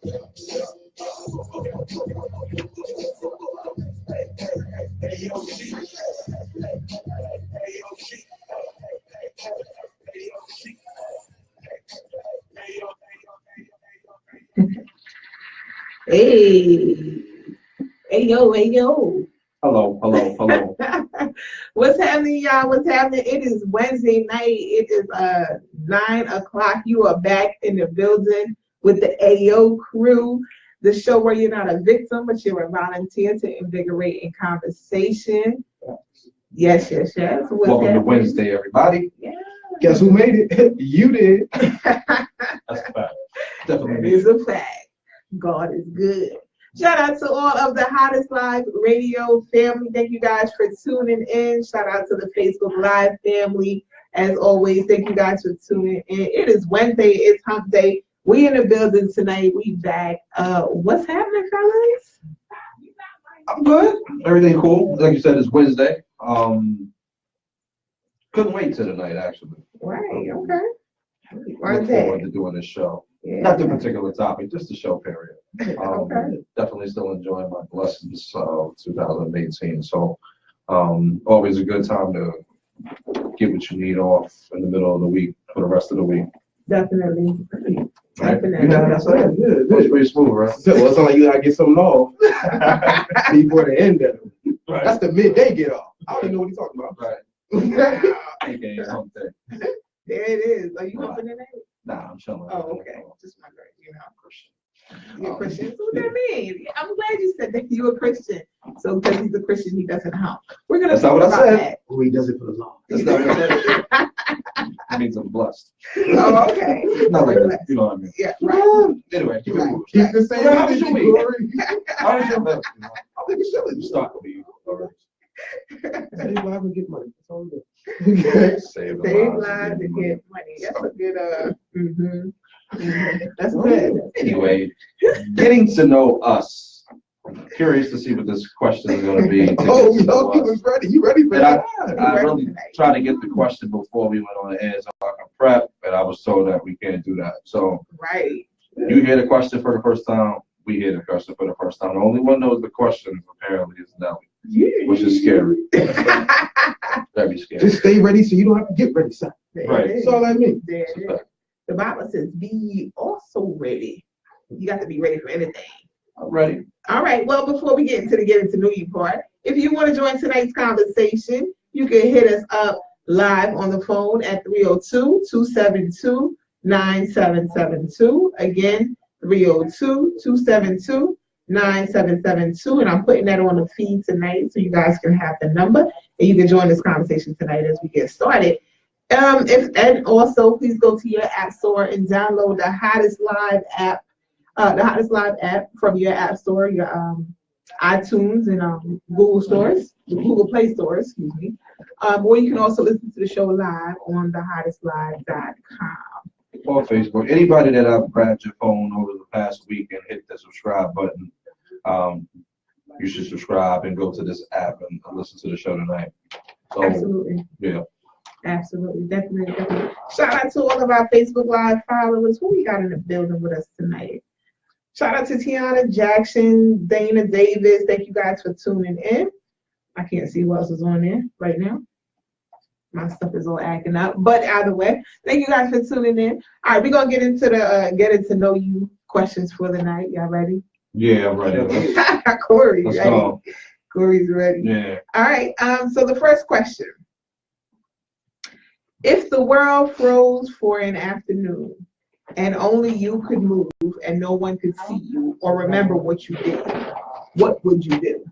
Hey, hey yo. Hello. What's happening, y'all? What's happening? It is Wednesday night. It is 9 o'clock. You are back in the building with the AO crew, the show where you're not a victim, but you're a volunteer to invigorate in conversation. Yes. What's Welcome happening? to Wednesday, everybody. Yeah. Guess who made it? You did. That's a fact. That Definitely. is a fact. God is good. Shout out to all of the Hottest Live Radio family. Thank you guys for tuning in. Shout out to the Facebook Live family. As always, thank you guys for tuning in. It is Wednesday. It's hump day. We in the building tonight. We back. What's happening, fellas? I'm good. Everything cool. Like you said, it's Wednesday. Couldn't wait till tonight, actually. Right, okay. Look forward to doing this show. Yeah. Not the particular topic, just the show period. Okay. Definitely still enjoying my blessings of 2018. So always a good time to get what you need off in the middle of the week for the rest of the week. Definitely. Right? Definitely. You know what I'm saying? Good. That's pretty smooth, right? So it's not like you gotta get something off before the end of it. Right. That's the midday get off. I don't even know what he's talking about. Right. AKA hump day. There it is. Are you opening it? Nah, I'm chilling. Oh, okay. Just wondering. You know, I'm Christian. you're a Christian. So what that mean? I'm glad you said that you're a Christian. So because he's a Christian, he doesn't hump. We're gonna That's talk not what I about said. Oh, he does it for the law. That's not what I said. It means I'm blessed. that. Oh, okay. Not like that. You know what I mean? Yeah, right. Anyway, keep it moving. Keep the same Yeah, how was your energy, week? Corey. How was your week? I think it's chilling. You start with you. All right. Save lives and get money. That's all we do. Save Save lives and get money. That's a good That's good. Anyway, getting to know us. Curious to see what this question is going to be. Oh, yo, he was ready. You ready for And that? I really tried to get the question before we went on the air so I can prep, and I was told that we can't do that. So Right. you hear the question for the first time, we hear the question for the first time. The only one knows the question apparently is Nelly, which is scary. Very scary. Just stay ready so you don't have to get ready, son. Right. That's all I mean. There it is. The Bible says, be ye also ready. You got to be ready for anything. I'm ready. All right. Well, before we get into know you part, if you want to join tonight's conversation, you can hit us up live on the phone at 302-272-9772. Again, 302-272-9772. And I'm putting that on the feed tonight so you guys can have the number and you can join this conversation tonight as we get started. And also please go to your app store and download the Hottest Live app. The Hottest Live app from your app store, your iTunes and Google stores, Google Play stores, excuse me. Or you can also listen to the show live on thehotestlive.com. Or Facebook. Anybody that I've grabbed your phone over the past week and hit the subscribe button, you should subscribe and go to this app and listen to the show tonight. So, Absolutely. Yeah. Absolutely. Definitely. Shout out to all of our Facebook Live followers. Who we got in the building with us tonight? Shout out to Tiana Jackson, Dana Davis. Thank you guys for tuning in. I can't see who else is on there right now. My stuff is all acting up. But either way, thank you guys for tuning in. All right, we're going to get into the getting to know you questions for the night. Y'all ready? Yeah, I'm ready. Corey's Let's ready. go. Corey's ready. Yeah. All right. So the first question. If the world froze for an afternoon and only you could move and no one could see you or remember what you did, what would you do?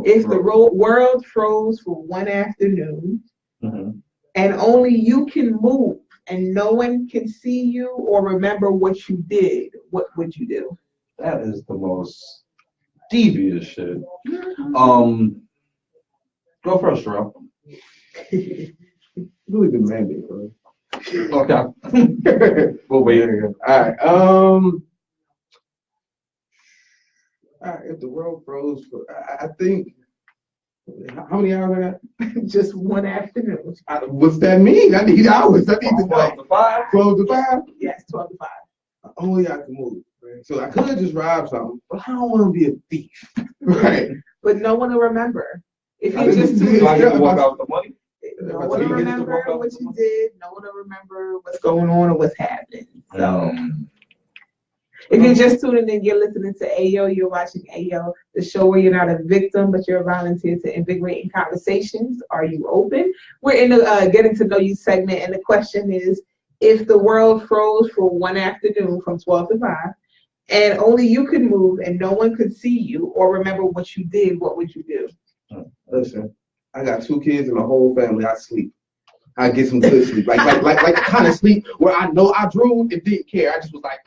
If the world froze for one afternoon and only you can move and no one can see you or remember what you did, what would you do? That is the most devious shit. Go first, Terrell. Really good mandate, bro. Okay. We'll wait. All right. If the world froze for, I think, how many hours I got? Just one afternoon. What's that mean? I need hours. I need to 12 to 5. 12 to 5? Yes, 12 to 5. only I can move. Right? So I could just rob something, but I don't want to be a thief. Right. But no one will remember. If I you didn't just do tuned Do I get to in, walk out with the money? no If one I will take it, remember what you did. No one will remember what's going on or what's happening. So if you're just tuning in, you're listening to Ayo, you're watching Ayo, the show where you're not a victim, but you're a volunteer to invigorating conversations. Are you open? We're in the getting to know you segment, and the question is, if the world froze for one afternoon from 12 to 5, and only you could move and no one could see you or remember what you did, what would you do? Listen, I got 2 kids and a whole family. I sleep. I get some good sleep, like the kind of sleep where I know I drooled and didn't care. I just was like,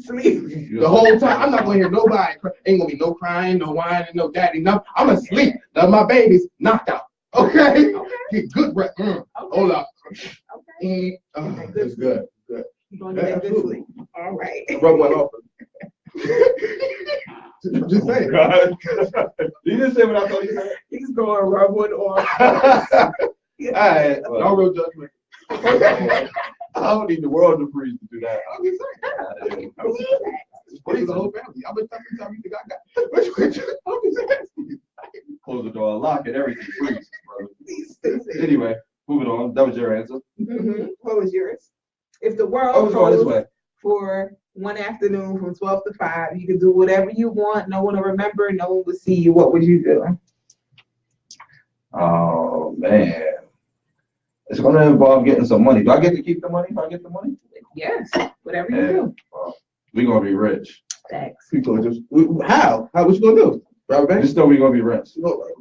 sleep the whole time. I'm not gonna hear nobody. Ain't gonna be no crying, no whining, no daddy. No, I'm gonna sleep. Now my baby's knocked out. Okay, get good breath. Hold up. Okay. That's good. Good. You're gonna get that good sleep. All right. Rub one off. Just saying. You didn't say what I thought you said. He's going to rub one off. All right. No real judgment. I don't need the world to freeze to do that. I'm just saying. It's crazy, the whole family. I've been talking to you think I got. I'm just asking. Close the door, lock it, everything freezes, brother. Anyway, moving on. That was your answer. Mm-hmm. What was yours? If the I world was going this froze way. for one afternoon from 12 to 5, you could do whatever you want. No one will remember. No one will see you. What would you do? Oh man, it's gonna involve getting some money. Do I get to keep the money if I get the money? Yes, whatever you Yeah. do. Well, we gonna be rich. Thanks. People are just, how? What you gonna do? Rob a bank? Just know we gonna be rich.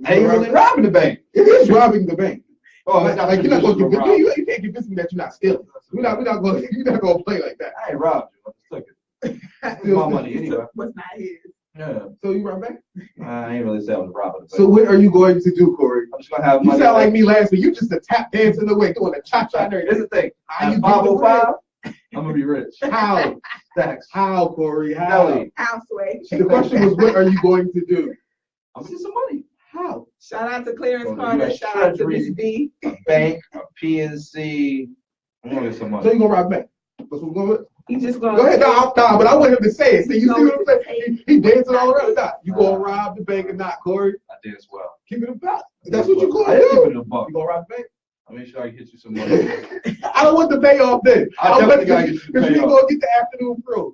Ain't really robbing the bank. It is robbing the bank. Oh, Like you're not gonna you can't convince me that you're not stealing. We're not gonna play like that. I ain't robbed you. I just took it. It's my money anyway. What's not his? Yeah. So you rob bank? I ain't really say I was robbing the bank. So what are you going to do, Corey? I'm just gonna have You money. sound like me last week. You just a tap dancing away, doing a cha-cha and Here's everything. the thing. How you At get the bread? 505, I'm gonna be rich. How? Stacks. How, Corey? How? Nelly. Houseway. The question was, what are you going to do? I'm gonna get some money. How? Shout out to Clarence Well, Carter. US Shout out to Treasury. Miss B. A bank, a PNC. I'm gonna get some So money. you gonna rob bank? That's what we're going with? He's just going Go ahead, nah, but I want him to say it. See, you No, see what I'm it's saying? He dancing all around. Nah, you gonna rob the bank or not, Corey? I did as well. Keep it a buck. That's what you I gonna did keep do. it in a buck. You gonna rob the bank? I make sure I get you some money. I don't want the payoff then. I definitely gotta get you the Because you ain't payoff. gonna get the afternoon pro.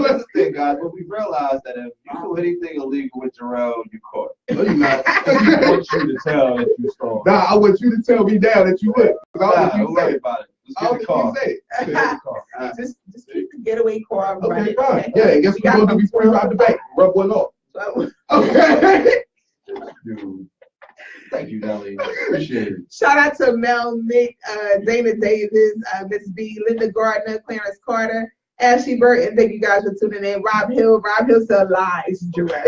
That's the thing, guys. But we realized that if you do anything illegal with Jarrell, you caught. No, you're not. I want you to tell that you stole. Nah, I want you to tell me now that you would. Nah, I don't don't worry think about it. you Let's say get the car. it. Let's get the car. just keep the getaway car Okay, running. fine. Yeah, I guess We we're got gonna do before you rob the bank. Rub one off. So, Okay. Dude. Thank you, Nelly. Appreciate it. shout out to Mel, Nick, Dana Davis, Miss B, Linda Gardner, Clarence Carter, Ashley Burton. Thank you guys for tuning in. Rob Hill said lies, Jarrell.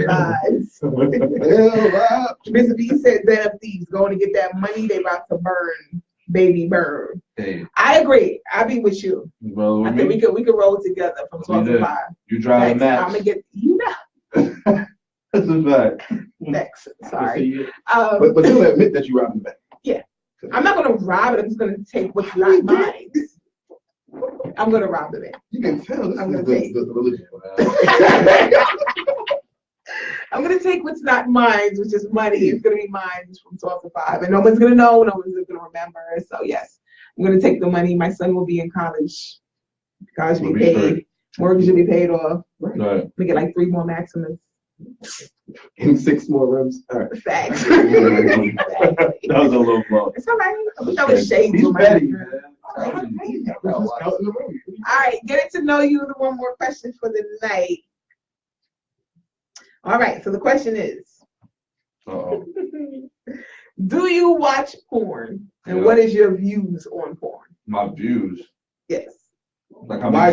Lies. Yeah, Rob. Miss B said Den of Thieves going to get that money. They about to burn, baby, burn. Hey, I agree. I'll be with you. brother, I with think me, we could roll together from 12 to 5. you drive the I'm match. gonna get you know. That's a fact. Next, sorry. See, But you'll admit that you robbed the bank. I'm not gonna rob it. I'm just gonna take what's not mine. I'm gonna rob the bank. You can tell this I'm is gonna take- the religion. I'm gonna take what's not mine, which is money. It's gonna be mine from 12 to 5, and no one's gonna know. No one's gonna remember. So yes, I'm gonna take the money. My son will be in college. College will Will be be paid. free. Mortgage will be paid off. Right. We get like 3 more Maximus. And 6 more rooms. All right. Facts. That was a little blow. It's all right. I wish I was shades He's on my petty, finger. man. All right. This is out in the room. All right, getting to know you. The one more question for the night. All right, so the question is, Uh-oh. do you watch porn? And Yeah. what is your views on porn? My views. Yes. Like how many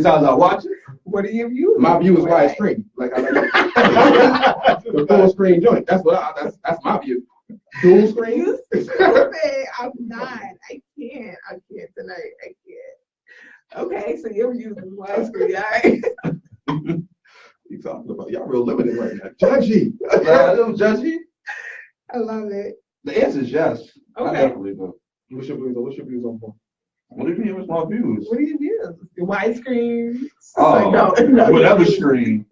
times I watch it? What are your views? My view is Right. widescreen. Like I like the full screen joint. That's that's my view. Dual screen. You stupid. I'm not. I can't tonight. I can't. Okay, so your views is widescreen. All right. You talking about? Y'all real limited right now. Judgy. A little judgy. I love it. The answer is yes. I Okay. definitely do. What's your views on porn? What do you mean it was my views? What do you use? Your widescreen? Oh, no, whatever screen's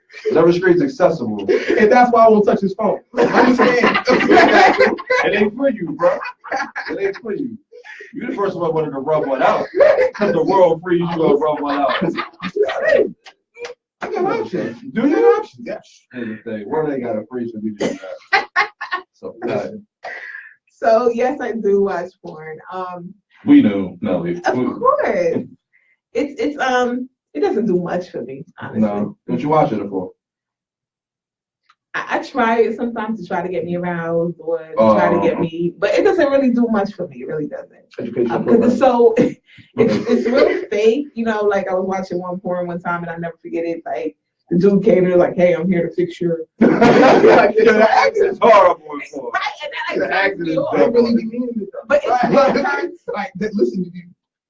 accessible. And that's why I won't touch his phone. Understand? It ain't for you, bro. It ain't for you. You the first one wanted to rub one out. Because the world frees you to rub one out. I got options. Do you? Options? Yes. Here's the thing. Where they got a freeze for you to do that? So, So yes, I do watch porn. we knew, Nelly. Of course. It doesn't do much for me, honestly. No. What you watching it for? I try it sometimes to try to get me aroused or to try to get me, but it doesn't really do much for me. It really doesn't. Because it's so, it's really fake. You know, like I was watching one porn one time and I never forget it. Like the dude came in and was like, "Hey, I'm here to fix your." Like, the acting is horrible. Right, and then The acting is They really be meaning it, though. But it's Like, listen,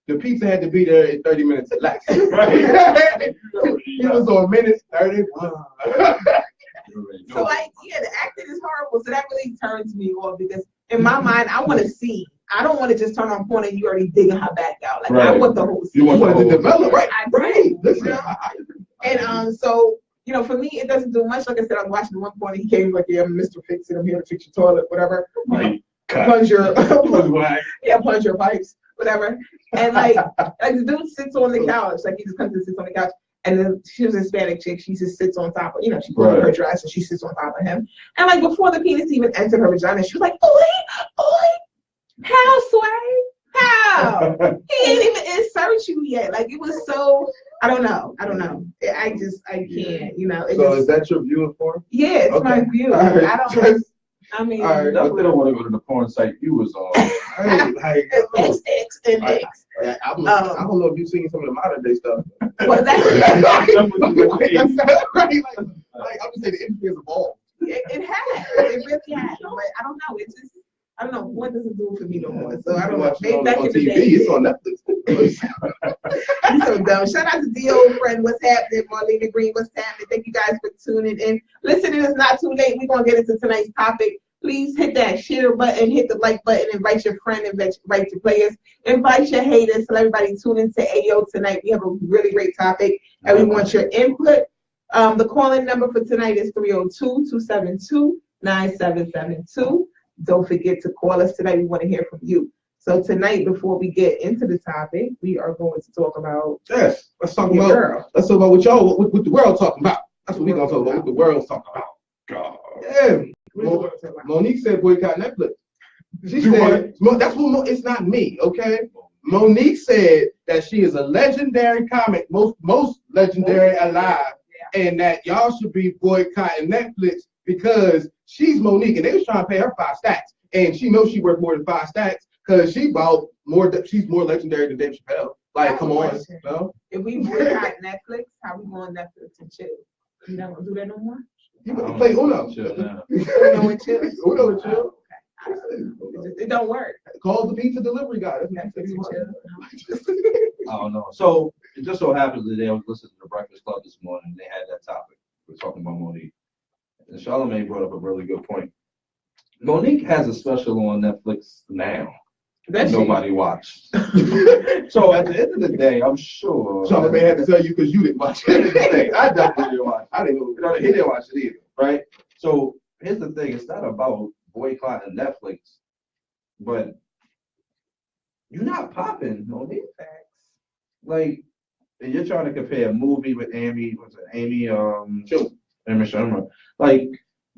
the pizza had to be there in 30 minutes or less. Right. It was on minute 31. So like, yeah, the acting is horrible. So that really turns me off because in my mind, I want to see. I don't want to just turn on porn and you already digging her back out. Like I want the whole scene. You want to develop, right? I Right. do. Listen, You know? And so, you know, for me, it doesn't do much. Like I said, I was watching one porn and he came like, "Yeah, I'm Mr. Fix It. I'm here to fix your toilet, whatever. Plunge your, yeah, plunge your pipes, whatever." And like the dude sits on the couch, like he just comes and sits on the couch. And then she was a Hispanic chick. She just sits on top of, you know, she pulls up her dress and she sits on top of him. And like before the penis even entered her vagina, she was like, "Oi, how, Sway? How?" He ain't even insert you yet. Like it was so, I don't know. I can't, you know. So is that your view of porn? Yeah, it's my view. Right. I mean, All right, definitely don't want to go to the porn site you was on. XX. I don't know if you've seen some of the modern day stuff. Well, that's Right, like I'm just saying the industry has evolved. it has. It really has. But I don't know. It's just, I don't know. What does it do for me no more? So I don't know. Maybe back in the TV, day. it's on Netflix. You're so dumb. Shout out to D.O. friend. What's happening? Marlena Green, what's happening? Thank you guys for tuning in. Listen, it is not too late. We're going to get into tonight's topic. Please hit that share button, hit the like button, invite your friend, invite your players, invite your haters. Tell everybody tune into AO tonight. We have a really great topic and we want your input. The call-in number for tonight is 302-272-9772. Don't forget to call us tonight. We want to hear from you. So tonight, before we get into the topic, we are going to talk about let's talk about what y'all, what the world talking about. That's what we're gonna talk about. What the world's talking about. God. Yeah. Monique said boycott Netflix. She said that's what it's not me, okay? Monique said that she is a legendary comic, most legendary alive, and that y'all should be boycotting Netflix because she's Monique and they was trying to pay her 5 stacks, and she knows she worth more than 5 stacks because she's more legendary than Dave Chappelle. Like, come on, no? If we boycott Netflix, how we going Netflix and chill? You not gonna do that no more? You can play Uno. Uno and chill. Uno and chill. It don't work. Call the pizza delivery guy. Netflix and chill. I don't know. So it just so happens that I was listening to the Breakfast Club this morning and they had that topic. We're talking about Monique. And Charlamagne brought up a really good point. Monique has a special on Netflix now. Nobody watched. So at the end of the day, I'm sure Charlamagne had to tell you because you didn't watch it. I definitely didn't watch it. I didn't know. He didn't watch it either, right? So here's the thing: it's not about boycotting Netflix, but you're not popping, Monique. Like you're trying to compare a movie with Amy Schumer. Like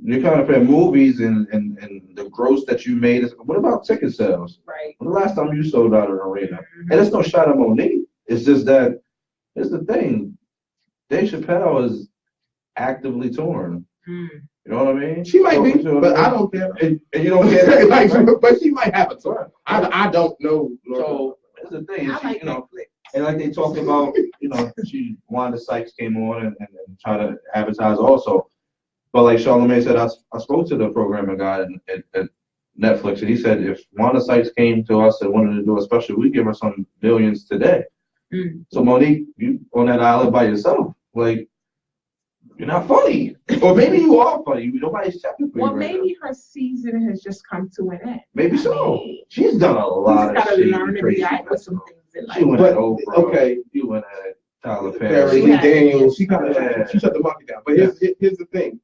you're trying to compare movies and the gross that you made. What about ticket sales? Right. When the last time you sold out an arena? And it's no shot at Monique. It's just that here's the thing. Dave Chappelle is actively torn. You know what I mean? She might be, but I don't care. And you don't care. Like, but she might have a torn. I don't know. So here's the thing. I like Netflix. And like they talked about, Wanda Sykes came on and tried to advertise also. But like Charlamagne said, I spoke to the programming guy at Netflix, and he said if Wanda Sykes came to us and wanted to do a special, we'd give her some millions today. So Monique, you on that island by yourself, like you're not funny, or maybe you are funny. Nobody's checking for you. Well, maybe her season has just come to an end. Maybe so. She's done a lot of She's got to shit. learn to be out with some things in She life. went But, at Oprah. okay. You went at Tyler Barry Perry. Lee had- Daniels, she kind of Yeah. she shut the market down. But here's the thing.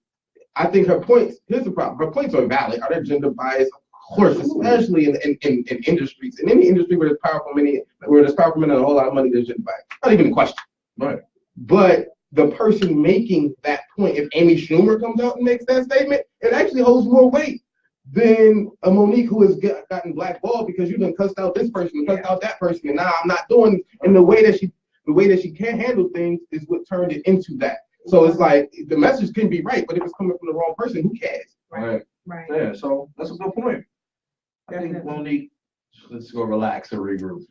I think her points. Here's the problem. Her points are valid. Are there gender bias? Of course, especially in industries. In any industry where there's powerful men and a whole lot of money, there's gender bias. Not even a question. Right. But the person making that point, if Amy Schumer comes out and makes that statement, it actually holds more weight than a Monique who has gotten blackballed because you done cussed out this person and cussed out that person, and now I'm not doing. And the way that she can't handle things is what turned it into that. So it's like the message can be right, but if it's coming from the wrong person, who cares? Right. Right. Yeah, so that's a good point. I think Definitely. Monique, let's go relax and regroup.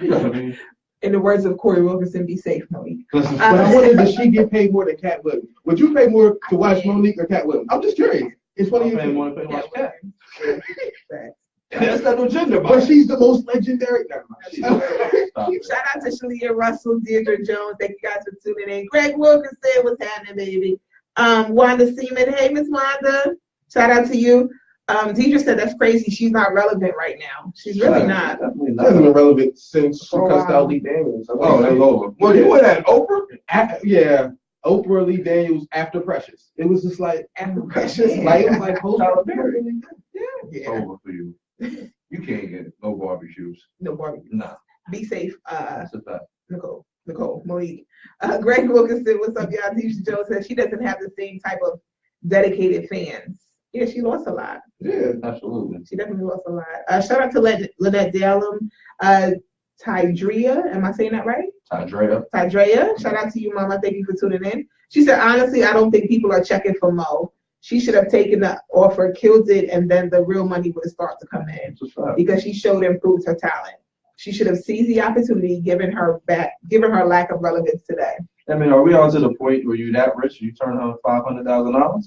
You know what I mean? In the words of Corey Wilkerson, be safe, Monique. Listen, But I wonder, does she get paid more than Cat Williams? Would you pay more to watch Monique or Cat Williams? I'm just curious. It's one of I'm paying you. more to watch Cat. Facts. That's not no gender But bias. she's the most legendary. Never mind. Stop it. Shout out to Shalia Russell, Deirdre Jones. Thank you guys for tuning in. Greg Wilkerson, what's happening, baby? Wanda Seaman. Hey, Miss Wanda. Shout out to you. Deidre said that's crazy. She's not relevant right now. She's really not. Definitely That hasn't not. been relevant since she For a cussed while. out Lee Daniels. Oh, that's over. Well, you were at Oprah? Yeah, Oprah, Lee Daniels, after Precious. It was just like, After Precious, like, it was like, hold Tyler on. Perry. It's Yeah. over for you. You can't get no barbecues. No barbecue. Nah, Be safe, that's a fact. Nicole, Monique. Greg Wilkerson, what's up, y'all? Deidre Jones said she doesn't have the same type of dedicated fans. Yeah, she lost a lot. Yeah. Absolutely. She definitely lost a lot. Shout out to Lynette Dallum, Tydrea. Am I saying that right? Andrea. Tydrea. Shout out to you, Mama. Thank you for tuning in. She said, honestly, I don't think people are checking for Mo. She should have taken the offer, killed it, and then the real money would have started to come in It's a fact. because she showed and proved her talent. She should have seized the opportunity, given her lack of relevance today. I mean, are we on to the point where you that rich, you turn her $500,000?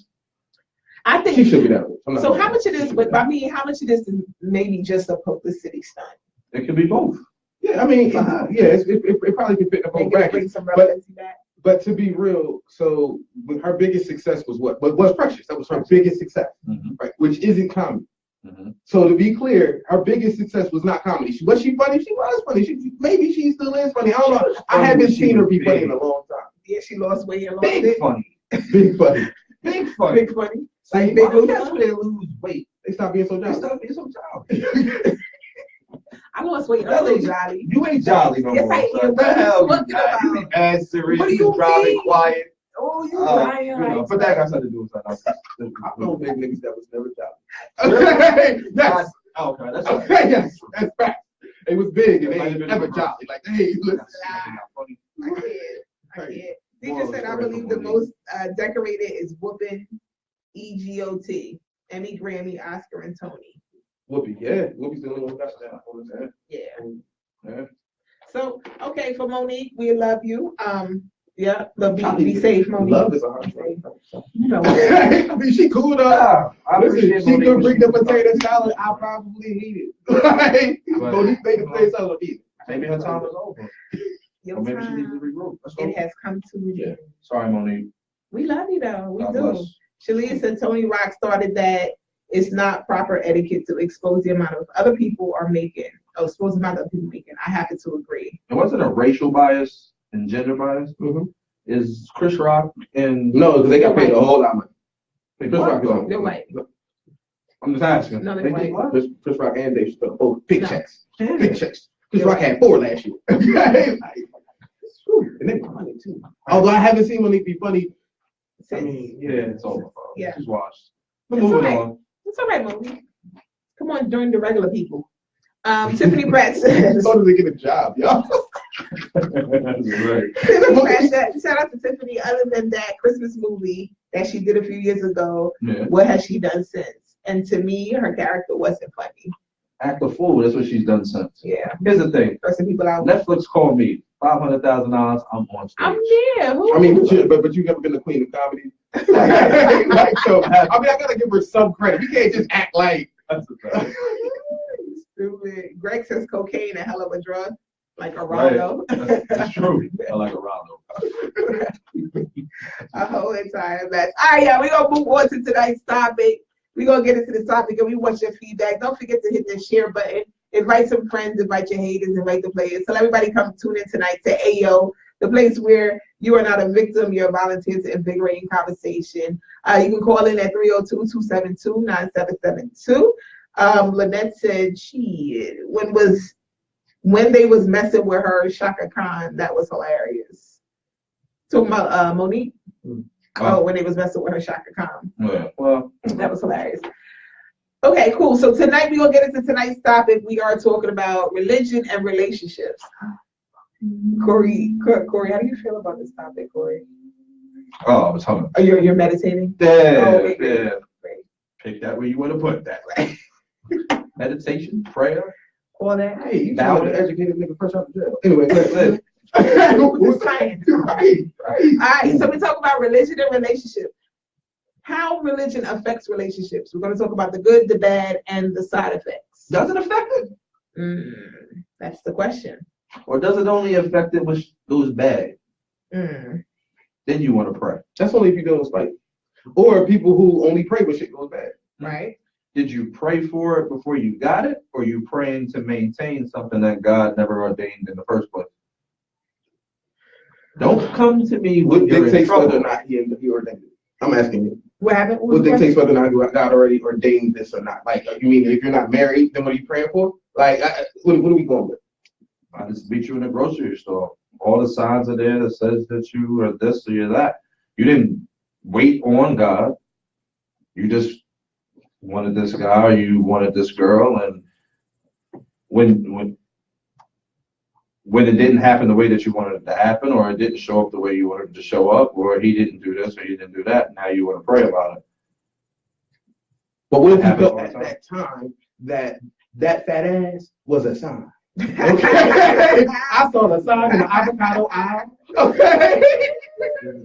I think. She should be that way. So how much of this? But I mean, how much of this is maybe just a publicity stunt? It could be both. Yeah, I mean, it probably could fit the whole Maybe to bring bracket. some relevancy back. But to be real, so her biggest success was what? But was Precious. That was her biggest success, Mhm. right? Which isn't comedy. Mhm. So to be clear, her biggest success was not comedy. Was she funny? She was funny. Maybe she still is funny. I don't know. I haven't seen her be funny in a long time. Yeah, she lost weight and lost Big it. funny. Big funny. Big funny. Big funny. See, Like big Why loser. that's when they lose weight? They stopped being so They jolly. stop being so jolly. I lost weight. I'm so jolly. You ain't jolly no Yes, more. I son. am. What the hell? What You you got? You about? be mad serious. What do You you just driving mean? quiet. Oh, you You lying. know, but that got something to do with something. I know big niggas that was never jolly. Yes. Okay, that's Okay, yes. That's fact. It was big and they ain't never jolly. Like, hey, look. funny. I can't. I can't. They Moral just said, I story believe for the most decorated is whooping EGOT. Emmy, Grammy, Oscar, and Tony. Whoopi, yeah. Whoopi's the only one who got that. Yeah. Yeah. So, okay, for Monique, we love you. Yeah, but be safe, Monique. Love is a hard Be thing. safe. You know, I mean, she cool though. I Listen, appreciate she Monique could when bring she the comes potato up. salad. I probably hate it. Right? But- Monique made the potato salad eat. Maybe her time is over. your Or maybe she needs to time, regroup. Let's it go. has come to an Yeah. end. Sorry, Monique. We love you though. We God do. bless. Shalia said Tony Rock started that it's not proper etiquette to expose the amount of other people are making. Oh, expose the amount of people making. I happen to agree. It wasn't a racial bias and gender bias. Mhm. Is Chris Rock and No, because they got paid a whole lot of money. Chris Chris Rock Rock? is on. They're white. I'm just asking. No, they're They white. did what? Chris Rock and Dave Chappelle both big No. checks. Big checks. Chris Rock had 4 last year. Like, whew, and they were funny too. Although I haven't seen Monique be funny. I mean, Yeah, it's over. Yeah. She's washed. It's Moving alright. on. It's all right, Monique. Come on, join the regular people. Tiffany Pratt says. so did they get a job, y'all? That's right. Tiffany Pratt said, shout out to Tiffany. Other than that Christmas movie that she did a few years ago, Yeah. what has she done since? And to me, her character wasn't funny. Act a fool. That's what she's done since. Yeah, Here's the thing. cursing people out. Netflix called me $500,000. I'm on stage. I'm there. Who? I mean, but you never been the queen of comedy. Like, so, I mean, I gotta give her some credit. You can't just act like. That's a fact. Stupid. Greg says cocaine a hell of a drug, like a Right. Rondo. That's true. I like a Rondo. A whole entire mess. All right, yeah, we're gonna move on to tonight's topic. We're gonna get into the topic and we want your feedback. Don't forget to hit the share button Invite some friends, invite your haters, invite the players. Tell everybody come tune in tonight to AO, the place where you are not a victim, you're a volunteer to invigorating conversation. You can call in at 302-272-9772. Lynette said when they was messing with her, Shaka Khan, that was hilarious. Talking about Monique. Oh, when they was messing with her, Shaka Khan. Yeah, well, that was hilarious. Okay, cool. So tonight we're gonna get into tonight's topic. We are talking about religion and relationships. Corey, how do you feel about this topic, Corey? oh, I was humming. Oh, you're meditating? Yeah, Oh, okay, yeah. great. Pick that where you want to put that. Right? Meditation, prayer. All that. Hey, you Now sound like an educated nigga fresh out of jail. Anyway, go ahead. Who's science? Right. All right, so we talk about religion and relationship. How religion affects relationships. We're going to talk about the good, the bad, and the side effects. Does it affect it? That's the question. Or does it only affect it which goes bad? Mm. Then you want to pray. That's only if you're doing spite. Or people who only pray when shit goes bad. Right? Did you pray for it before you got it? Or you praying to maintain something that God never ordained in the first place? Don't come to me What with your dictates whether or trouble. not he ordained it? I'm asking you. What happened? What dictates whether or not God already ordained this or not? Like, you mean if you're not married, then what are you praying for? Like, what are we going with? I just meet you in the grocery store. All the signs are there that says that you are this or you're that. You didn't wait on God. You just wanted this guy or you wanted this girl, and when it didn't happen the way that you wanted it to happen, or it didn't show up the way you wanted it to show up, or he didn't do this or he didn't do that, now you want to pray about it. But what if you Happens felt all the at time. that time that fat ass was a sign? Okay. I saw the sign in the avocado aisle. Okay.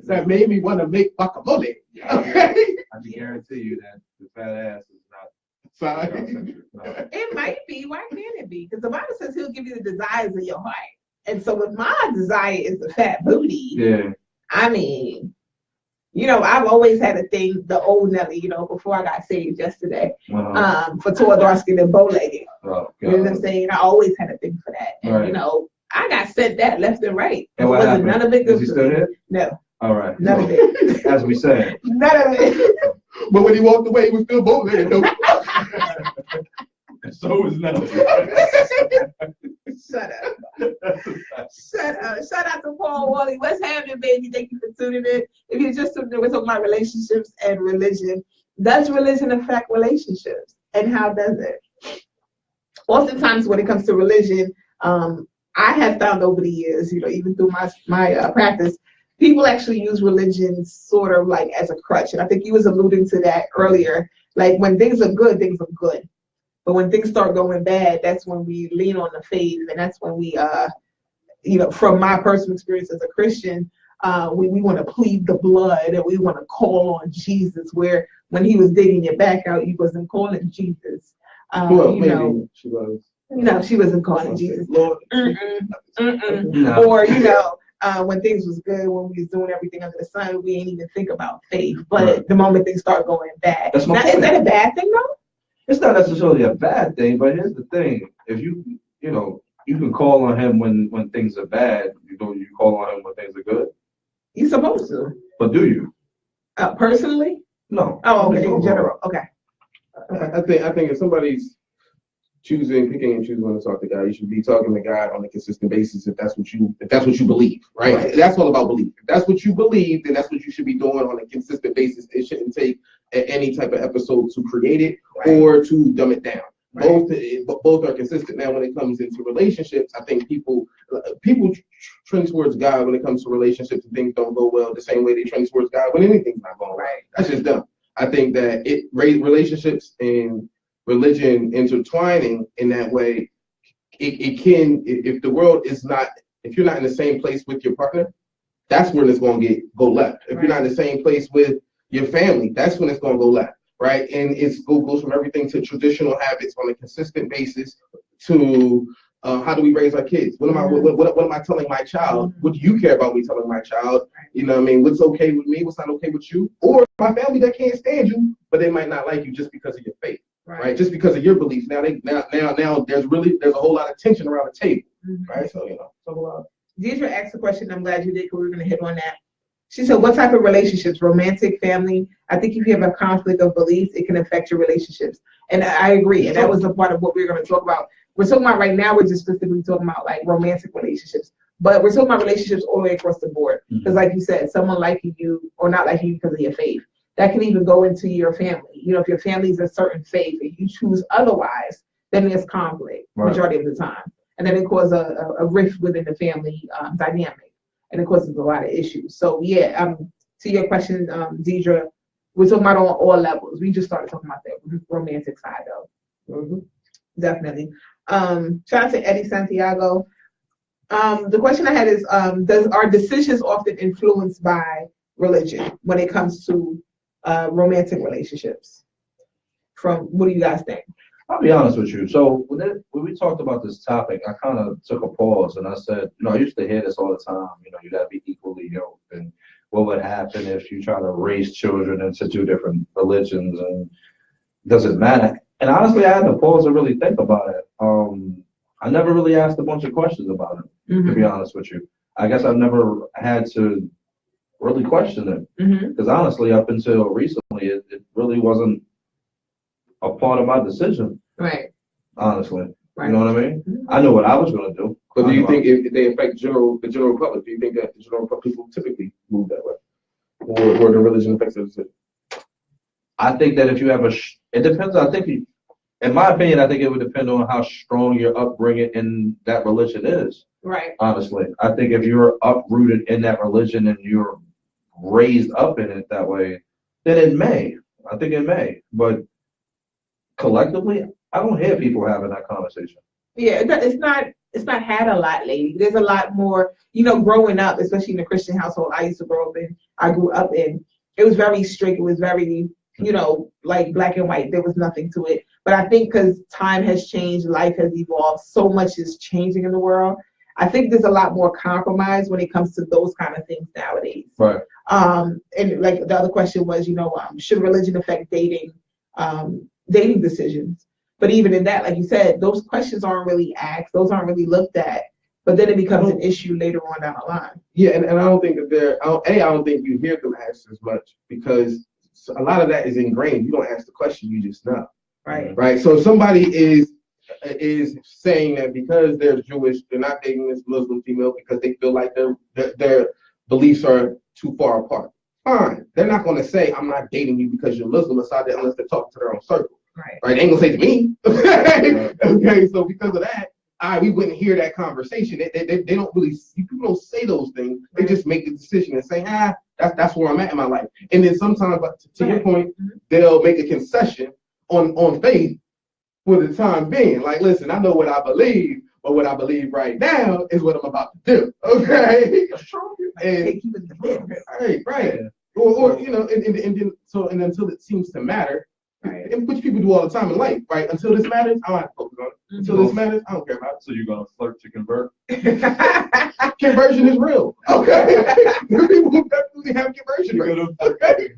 That made me want to make guacamole. Okay. I can guarantee you that the fat ass is not. Sign. No. It might be. Why can't it be? Because the Bible says he'll give you the desires of your heart. And so if my desire is the fat booty, Yeah. I mean, I've always had a thing, the old Nelly, before I got saved yesterday, for tall, dark skinned and bow-legged. Oh, You know what I'm saying? I always had a thing for that. And, Right. I got sent that left and right. And what Wasn't happened? none of it good Is he for still me. here? No, All right. none of it. As we said. None of it. But when he walked away, he was still bow-legged. though. So is now. Shut up. Shut up. Shout out to Paul Wally. What's happening, baby? Thank you for tuning in. If you're just tuning in, we're talking about relationships and religion. Does religion affect relationships? And how does it? Oftentimes when it comes to religion, I have found over the years, even through my practice, people actually use religion sort of like as a crutch. And I think you was alluding to that earlier. Like when things are good, things are good. But when things start going bad, that's when we lean on the faith. And that's when we, from my personal experience as a Christian, we want to plead the blood and we want to call on Jesus, where when he was digging your back out, you wasn't calling Jesus. Well, maybe she was. She wasn't calling Jesus. Lord. No. Or, when things was good, when we was doing everything under the sun, we ain't even think about faith. But Right. the moment things start going bad. That's my Now, point. is that a bad thing though? It's not necessarily a bad thing, but here's the thing. If you can call on him when things are bad, you call on him when things are good. You're supposed to. But do you? Personally? No. Oh, okay, in general. Okay. I think if somebody's picking and choosing when to talk to God, you should be talking to God on a consistent basis if that's what you believe, right? Right. That's all about belief. If that's what you believe, then that's what you should be doing on a consistent basis. It shouldn't take any type of episode to create it or to dumb it down. Right. Both are consistent. Now, when it comes into relationships, I think people trend towards God when it comes to relationships and things don't go well the same way they trend towards God when anything's not going right. That's just dumb. I think that relationships and religion intertwining in that way, it can, if the world is not, if you're not in the same place with your partner, that's when it's going to go left. If you're not in the same place with your family, that's when it's going to go left, right? And it goes from everything to traditional habits on a consistent basis to how do we raise our kids? What am I telling my child? What do you care about me telling my child? You know what I mean? What's okay with me? What's not okay with you? Or my family that can't stand you, but they might not like you just because of your faith. right? Just because of your beliefs. Now there's a whole lot of tension around the table, right? So Deidre asked a question. I'm glad you did, because we're going to hit on that. She said, what type of relationships, romantic, family? I think if you have a conflict of beliefs, it can affect your relationships. And I agree. And that was a part of what we're going to talk about. We're talking about right now, we're just specifically talking about like romantic relationships. But we're talking about relationships all the way across the board. Because like you said, someone liking you or not liking you because of your faith, that can even go into your family. You know, if your family is a certain faith and you choose otherwise, then there's conflict majority of the time. And then it causes a rift within the family dynamic. And it causes a lot of issues. So yeah, to your question, Deidre, we're talking about on all levels. We just started talking about the romantic side though. Definitely. Shout out to Eddie Santiago. The question I had is, are decisions often influenced by religion when it comes to romantic relationships? What do you guys think? I'll be honest with you. So when we talked about this topic, I kind of took a pause and I said, I used to hear this all the time. You got to be equally yoked, and what would happen if you try to raise children into two different religions, and does it matter? And honestly, I had to pause and really think about it. I never really asked a bunch of questions about it, to be honest with you. I guess I've never had to really question it, because honestly, up until recently, it really wasn't a part of my decision. Right. Honestly. Right. You know what I mean? I knew what I was going to do. But do you think if they affect the general public, do you think that the general public people typically move that way? Or the religion affects the decision? I think that if you have it depends. In my opinion, I think it would depend on how strong your upbringing in that religion is. Right. Honestly. I think if you're uprooted in that religion and you're raised up in it that way, then it may. I think it may. But collectively, I don't hear people having that conversation. Yeah, it's not had a lot lately. There's a lot more, growing up, especially in the Christian household I grew up in, it was very strict. It was very, like black and white. There was nothing to it. But I think because time has changed, life has evolved, so much is changing in the world. I think there's a lot more compromise when it comes to those kind of things nowadays. Right. And like the other question was, should religion affect dating decisions? But even in that, like you said, those questions aren't really asked. Those aren't really looked at. But then it becomes an issue later on down the line. Yeah, and I don't think that I don't think you hear them ask as much, because a lot of that is ingrained. You don't ask the question, you just know. Right. Right. So if somebody is saying that because they're Jewish, they're not dating this Muslim female because they feel like their beliefs are too far apart. Fine. They're not going to say, I'm not dating you because you're Muslim, aside that, unless they're talking to their own circle. Right. They ain't gonna say to me. Okay. So because of that, we wouldn't hear that conversation. They don't really. People don't say those things. They just make the decision and say, that's where I'm at in my life. And then sometimes, to your point, they'll make a concession on faith for the time being. Like, listen, I know what I believe, but what I believe right now is what I'm about to do. Okay. And right. Or and until it seems to matter. Right. And which people do all the time in life, right? Until this matters, I don't have to focus on it. Until this matters, I don't care about it. So you're gonna flirt to convert? Conversion is real. Okay. People definitely have conversion rates. Okay.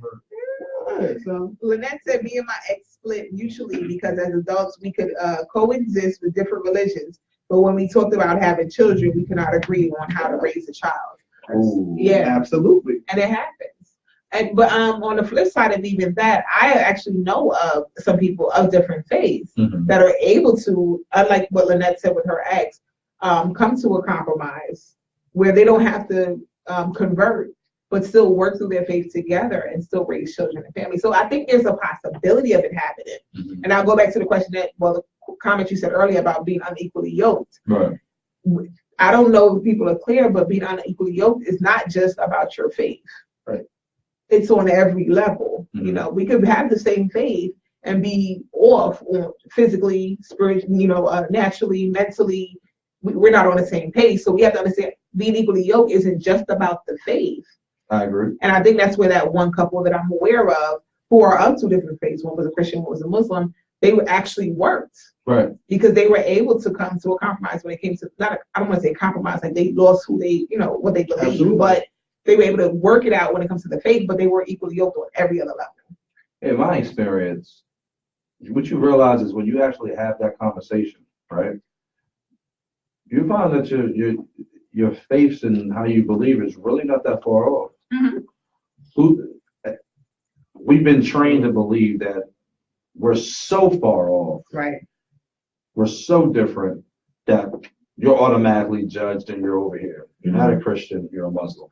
So Lynette said, me and my ex split mutually because as adults we could coexist with different religions, but when we talked about having children, we could not agree on how to raise a child. Ooh, yeah, absolutely. And it happens. But on the flip side of even that, I actually know of some people of different faiths that are able to, unlike what Lynette said with her ex, come to a compromise where they don't have to convert, but still work through their faith together and still raise children and family. So I think there's a possibility of it happening. And I'll go back to the question the comment you said earlier about being unequally yoked. Right. I don't know if people are clear, but being unequally yoked is not just about your faith. Right. It's on every level. We could have the same faith and be off physically, spiritually, naturally, mentally. We're not on the same page. So we have to understand being equally yoked isn't just about the faith. I agree. And I think that's where that one couple that I'm aware of who are of two different faiths, one was a Christian, one was a Muslim, they actually worked. Right. Because they were able to come to a compromise when it came to, I don't want to say compromise, like they lost who they, what they believe, Absolutely. But they were able to work it out when it comes to the faith, but they were equally yoked on every other level. In my experience, what you realize is when you actually have that conversation, right? You find that your faith and how you believe is really not that far off. We've been trained to believe that we're so far off. Right. We're so different that you're automatically judged and you're over here. You're not a Christian, you're a Muslim.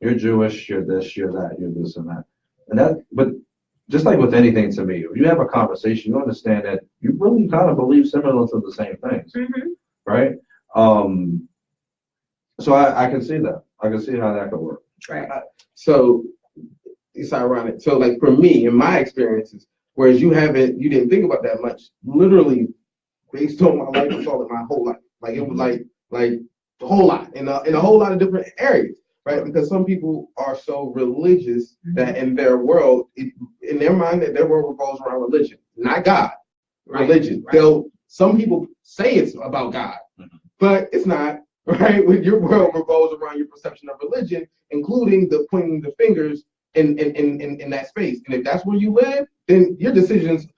You're Jewish, you're this, you're that, you're this and that. But just like with anything to me, if you have a conversation, you understand that you really kind of believe similar to the same things, right? So I can see that. I can see how that could work. Right. So it's ironic. So like for me, in my experiences, whereas you didn't think about that much, literally based on my life, it's all in my whole life. Like it was like a whole lot in a whole lot of different areas, right? Because some people are so religious that in their world, in their mind, that their world revolves around religion, not God. Religion. Right. Some people say it's about God, but it's not. Right? When your world revolves around your perception of religion, including the pointing the fingers in that space. And if that's where you live, then your decisions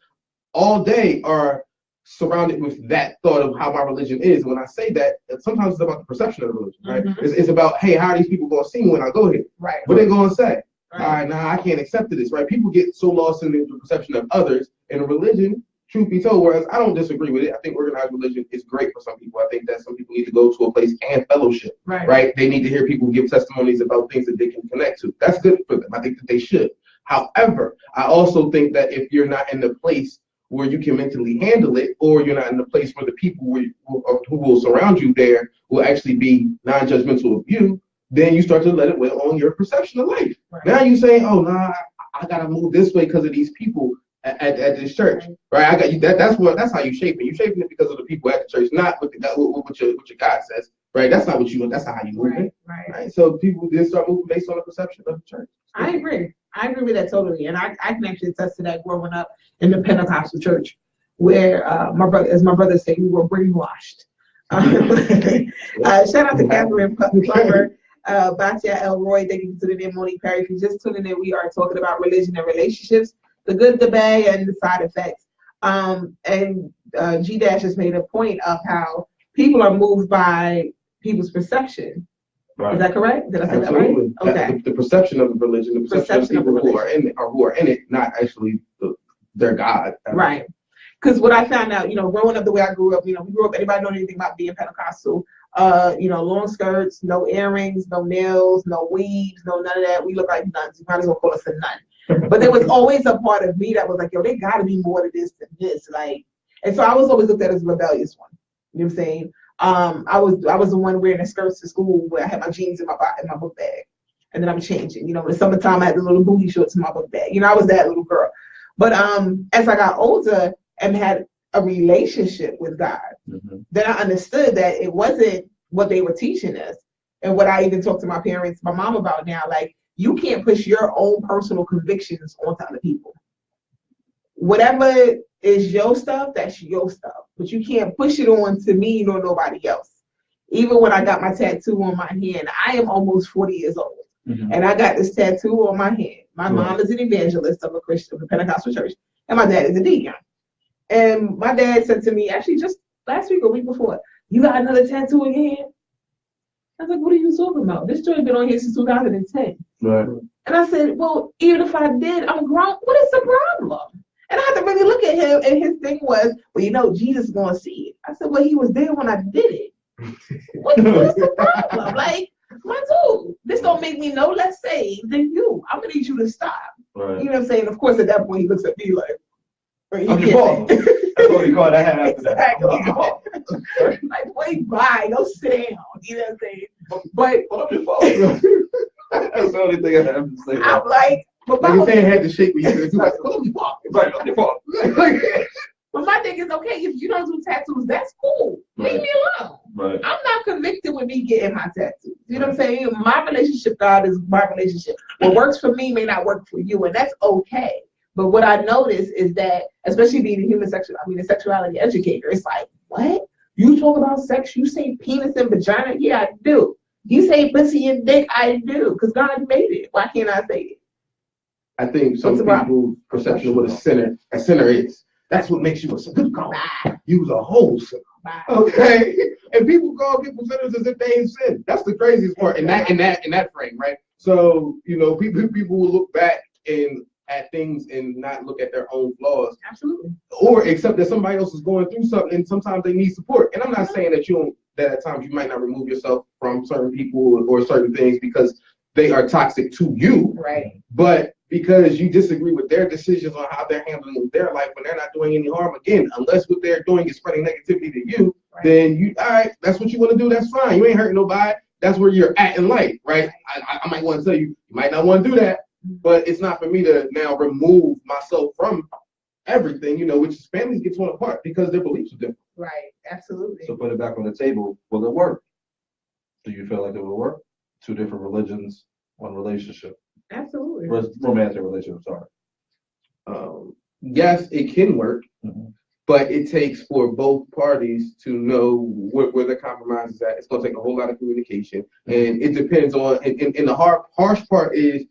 all day are surrounded with that thought of how my religion is. And when I say that, sometimes it's about the perception of the religion, right? It's about, hey, how are these people going to see me when I go here? Right. What they going to say? Right. All right, nah, I can't accept this, right? People get so lost in the perception of others in a religion. Truth be told, whereas I don't disagree with it. I think organized religion is great for some people. I think that some people need to go to a place and fellowship, right? They need to hear people give testimonies about things that they can connect to. That's good for them. I think that they should. However, I also think that if you're not in the place where you can mentally handle it, or you're not in the place where the people who will surround you there will actually be non-judgmental of you, then you start to let it weigh on your perception of life. Right. Now you say, oh, nah, I got to move this way because of these people at this church, right? I got you. That's how you shape it. You shaping it because of the people at the church, not what your God says, right? That's not what you. That's not how you move it, right? So people then start moving based on the perception of the church. I agree with that totally, and I can actually attest to that. Growing up in the Pentecostal church, where my brother said, we were brainwashed. Shout out to Catherine Plummer, Batia Elroy. Thank you for tuning in, Monique Perry. If you just tuning in, we are talking about religion and relationships. The good, the bad, and the side effects. And G-Dash has made a point of how people are moved by people's perception. Right. Is that correct? Did I say Absolutely. That right? Okay. The perception of the religion, the perception of people who are in it, not actually their God. Right. Because what I found out, growing up the way I grew up, we grew up, anybody know anything about being Pentecostal? Long skirts, no earrings, no nails, no weaves, no none of that. We look like nuns. You might as well call us a nun. But there was always a part of me that was like, yo, they got to be more to this than this. And so I was always looked at as a rebellious one. You know what I'm saying? I was the one wearing the skirts to school where I had my jeans in my book bag. And then I'm changing. In the summertime, I had the little booty shorts in my book bag. I was that little girl. But as I got older and had a relationship with God, then I understood that it wasn't what they were teaching us. And what I even talked to my parents, my mom about now, you can't push your own personal convictions onto other people. Whatever is your stuff, that's your stuff. But you can't push it on to me nor nobody else. Even when I got my tattoo on my hand, I am almost 40 years old. And I got this tattoo on my hand. My mom is an evangelist of a Christian, of a Pentecostal church, and my dad is a deacon. And my dad said to me, actually just last week or week before, you got another tattoo in your hand? I was like, what are you talking about? This joint been on here since 2010. Right. And I said, well, even if I did, I'm grown. What is the problem? And I had to really look at him, and his thing was, well, Jesus is going to see it. I said, well, he was there when I did it. What is the problem? My dude, this don't make me no less saved than you. I'm going to need you to stop. Right. You know what I'm saying? Of course, at that point, he looks at me like, I'm your fault. That's what he called that hat after that. Wait, bye, go sit down. You know what I'm saying? But I'm your fault. That's the only thing I have to say. I'm like, but his hand had to shake me. It's like, I'm your fault. But my thing is, okay, if you don't do tattoos, that's cool. Leave me alone. Right. I'm not convicted with me getting my tattoos. You know what I'm saying? My relationship, God, is my relationship. What works for me may not work for you, and that's okay. But what I notice is that, especially being a sexuality educator, it's like, what? You talk about sex, you say penis and vagina? Yeah, I do. You say pussy and dick? I do, because God made it. Why can't I say it? I think some people's perception of what a sinner is. That's what makes you a sinner. Bye. You was a whole sinner. Bye. Okay, and people call people sinners as if they ain't sinned. That's the craziest part in that frame, right? So people will look back at things and not look at their own flaws, Absolutely. or accept that somebody else is going through something, and sometimes they need support. And I'm not saying that at times you might not remove yourself from certain people or certain things because they are toxic to you, Right. but because you disagree with their decisions on how they're handling their life when they're not doing any harm, again, unless what they're doing is spreading negativity to you, Right. then all right, that's what you want to do, that's fine. You ain't hurting nobody. That's where you're at in life, right? I might want to tell you might not want to do that, but it's not for me to now remove myself from everything, which is families get torn apart because their beliefs are different. Right. Absolutely. So put it back on the table. Will it work? Do you feel like it will work? Two different religions, one relationship. Absolutely. Romantic relationship, sorry. Yes, it can work, but it takes for both parties to know where the compromise is at. It's going to take a whole lot of communication, and it depends on. And the harsh part is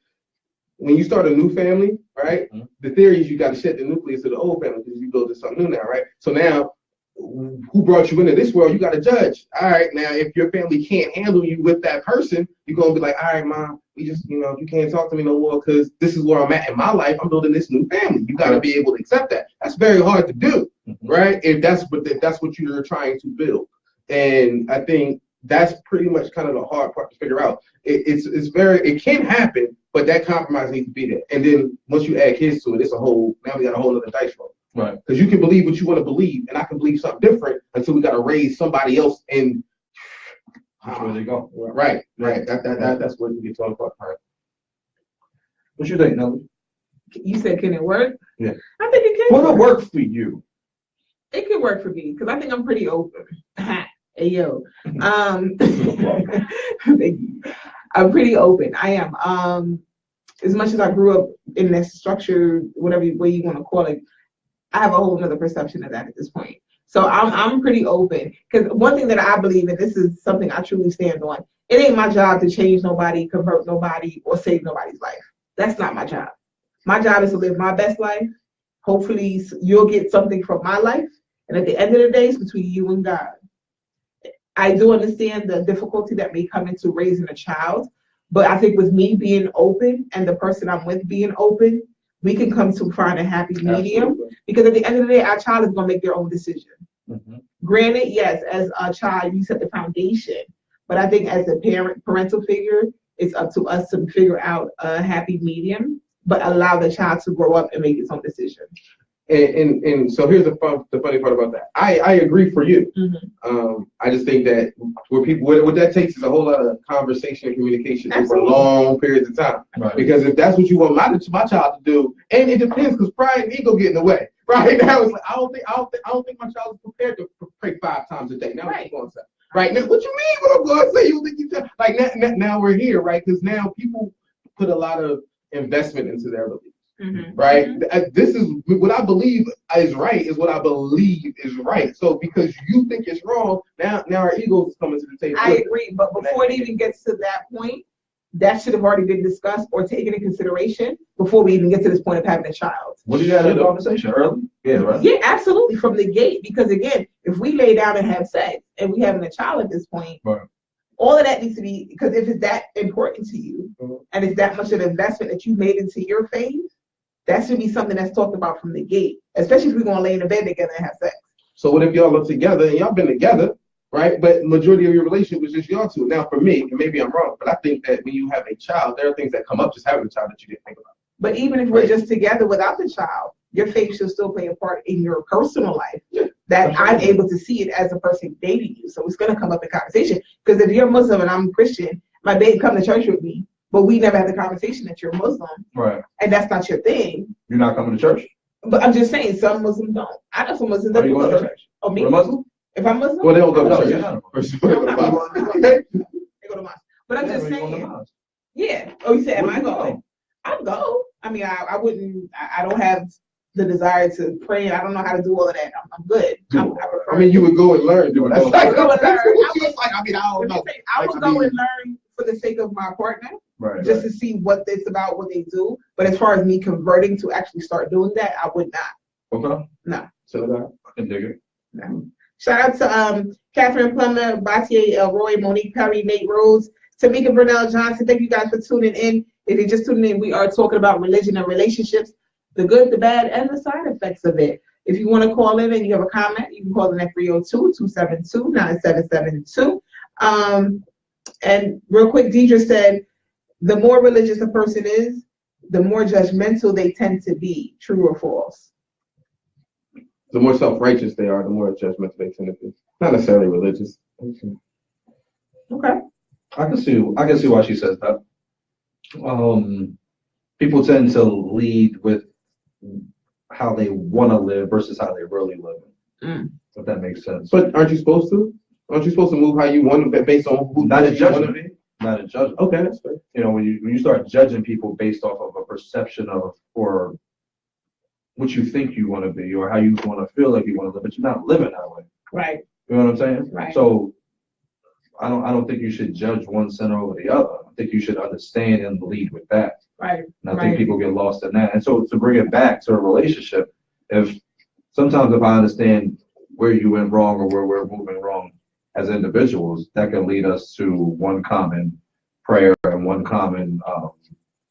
when you start a new family, right? The theory is you got to shed the nucleus of the old family because you build something new now, right? So now, who brought you into this world? You got to judge. All right, now if your family can't handle you with that person, you're gonna be like, all right, mom, we just, you can't talk to me no more because this is where I'm at in my life. I'm building this new family. You got to be able to accept that. That's very hard to do, right? If that's what you're trying to build, and I think that's pretty much kind of the hard part to figure out. It can happen, but that compromise needs to be there. And then once you add kids to it, now we got a whole other dice roll. Right. Because you can believe what you want to believe, and I can believe something different until we got to raise somebody else in. Which way they go? Right. That's what we get talking about. Right. What you think, Nelly? You said, can it work? Yeah. I think it can. Will it work for you? It can work for me because I think I'm pretty open. Hey yo. Thank you. I'm pretty open. I am. As much as I grew up in this structure, whatever way you want to call it, I have a whole nother perception of that at this point. So I'm pretty open because one thing that I believe in, this is something I truly stand on. It ain't my job to change nobody, convert nobody, or save nobody's life. That's not my job. My job is to live my best life. Hopefully you'll get something from my life. And at the end of the day, it's between you and God. I do understand the difficulty that may come into raising a child, but I think with me being open and the person I'm with being open, we can come to find a happy medium. Absolutely. Because at the end of the day, our child is going to make their own decision. Granted, yes, as a child, you set the foundation, but I think as a parental figure, it's up to us to figure out a happy medium, but allow the child to grow up and make its own decision. And so here's the funny part about that. I agree for you. I just think that what that takes is a whole lot of conversation and communication over long periods of time. Right. Because if that's what you want my child to do, and it depends because pride and ego get in the way. Right now, it's like I don't think my child is prepared to pray 5 times a day. Now what you going to say? Right now, what you mean? What I'm going to say? You think like now we're here, right? Because now people put a lot of investment into their beliefs. Right. This is what I believe is right. Is what I believe is right. So because you think it's wrong, now our egos is coming to the table. I agree, but before it even gets to that point, that should have already been discussed or taken into consideration before we even get to this point of having a child. What do you have in the conversation early? Yeah, right. Yeah, absolutely, from the gate. Because again, if we lay down and have sex and we having a child at this point, right, all of that needs to be, because if it's that important to you and it's that much of an investment that you made into your faith, that should be something that's talked about from the gate, especially if we're going to lay in the bed together and have sex. So what if y'all are together and y'all been together, right? But majority of your relationship was just y'all two. Now for me, and maybe I'm wrong, but I think that when you have a child, there are things that come up just having a child that you didn't think about. But even if we're just together without the child, your faith should still play a part in your personal life. Yeah, that absolutely. I'm able to see it as a person dating you. So it's going to come up in conversation. Because if you're Muslim and I'm Christian, my baby come to church with me, but we never had the conversation that you're Muslim. Right. And that's not your thing. You're not coming to church? But I'm just saying, some Muslims don't. I know some Muslims that Are you going to church? Oh, me? You're a Muslim? If I'm Muslim? Well, they don't go No, to you're church. not. They go to mosque. But I'm just Yeah, you're going to saying. mosque. Yeah. Oh, you said, am Where I you going? I'll go. I mean, I wouldn't, I don't have the desire to pray. I don't know how to do all of that. I'm good. I mean, you would go and learn. Dude. That's like, go and learn. I don't know. I would go and learn for the sake of my partner, Right. just to see what it's about, what they do. But as far as me converting to actually start doing that, I would not. Okay, So that. I can dig it. No. Shout out to Catherine Plummer, Batier Elroy, Monique Perry, Nate Rose, Tamika Burnell Johnson. Thank you guys for tuning in. If you're just tuning in, we are talking about religion and relationships, the good, the bad, and the side effects of it. If you want to call in and you have a comment, you can call in at 302-272-9772. And real quick, Deidre said, the more religious a person is, the more judgmental they tend to be. True or false? The more self-righteous they are, the more judgmental they tend to be. Not necessarily religious. Okay. I can see why she says that. People tend to lead with how they want to live versus how they really live. If that makes sense. But aren't you supposed to? Aren't you supposed to move how you want to based on who Not a you want to judgment. be? Not a judgment. Okay, that's fair. You know, when you start judging people based off of a perception of or what you think you want to be or how you want to feel like you want to live, but you're not living that way. Right. You know what I'm saying? Right. So I don't think you should judge one center over the other. I think you should understand and lead with that. Right. And I think people get lost in that. And so to bring it back to a relationship, if I understand where you went wrong or where we're moving wrong as individuals, that can lead us to one common prayer and one common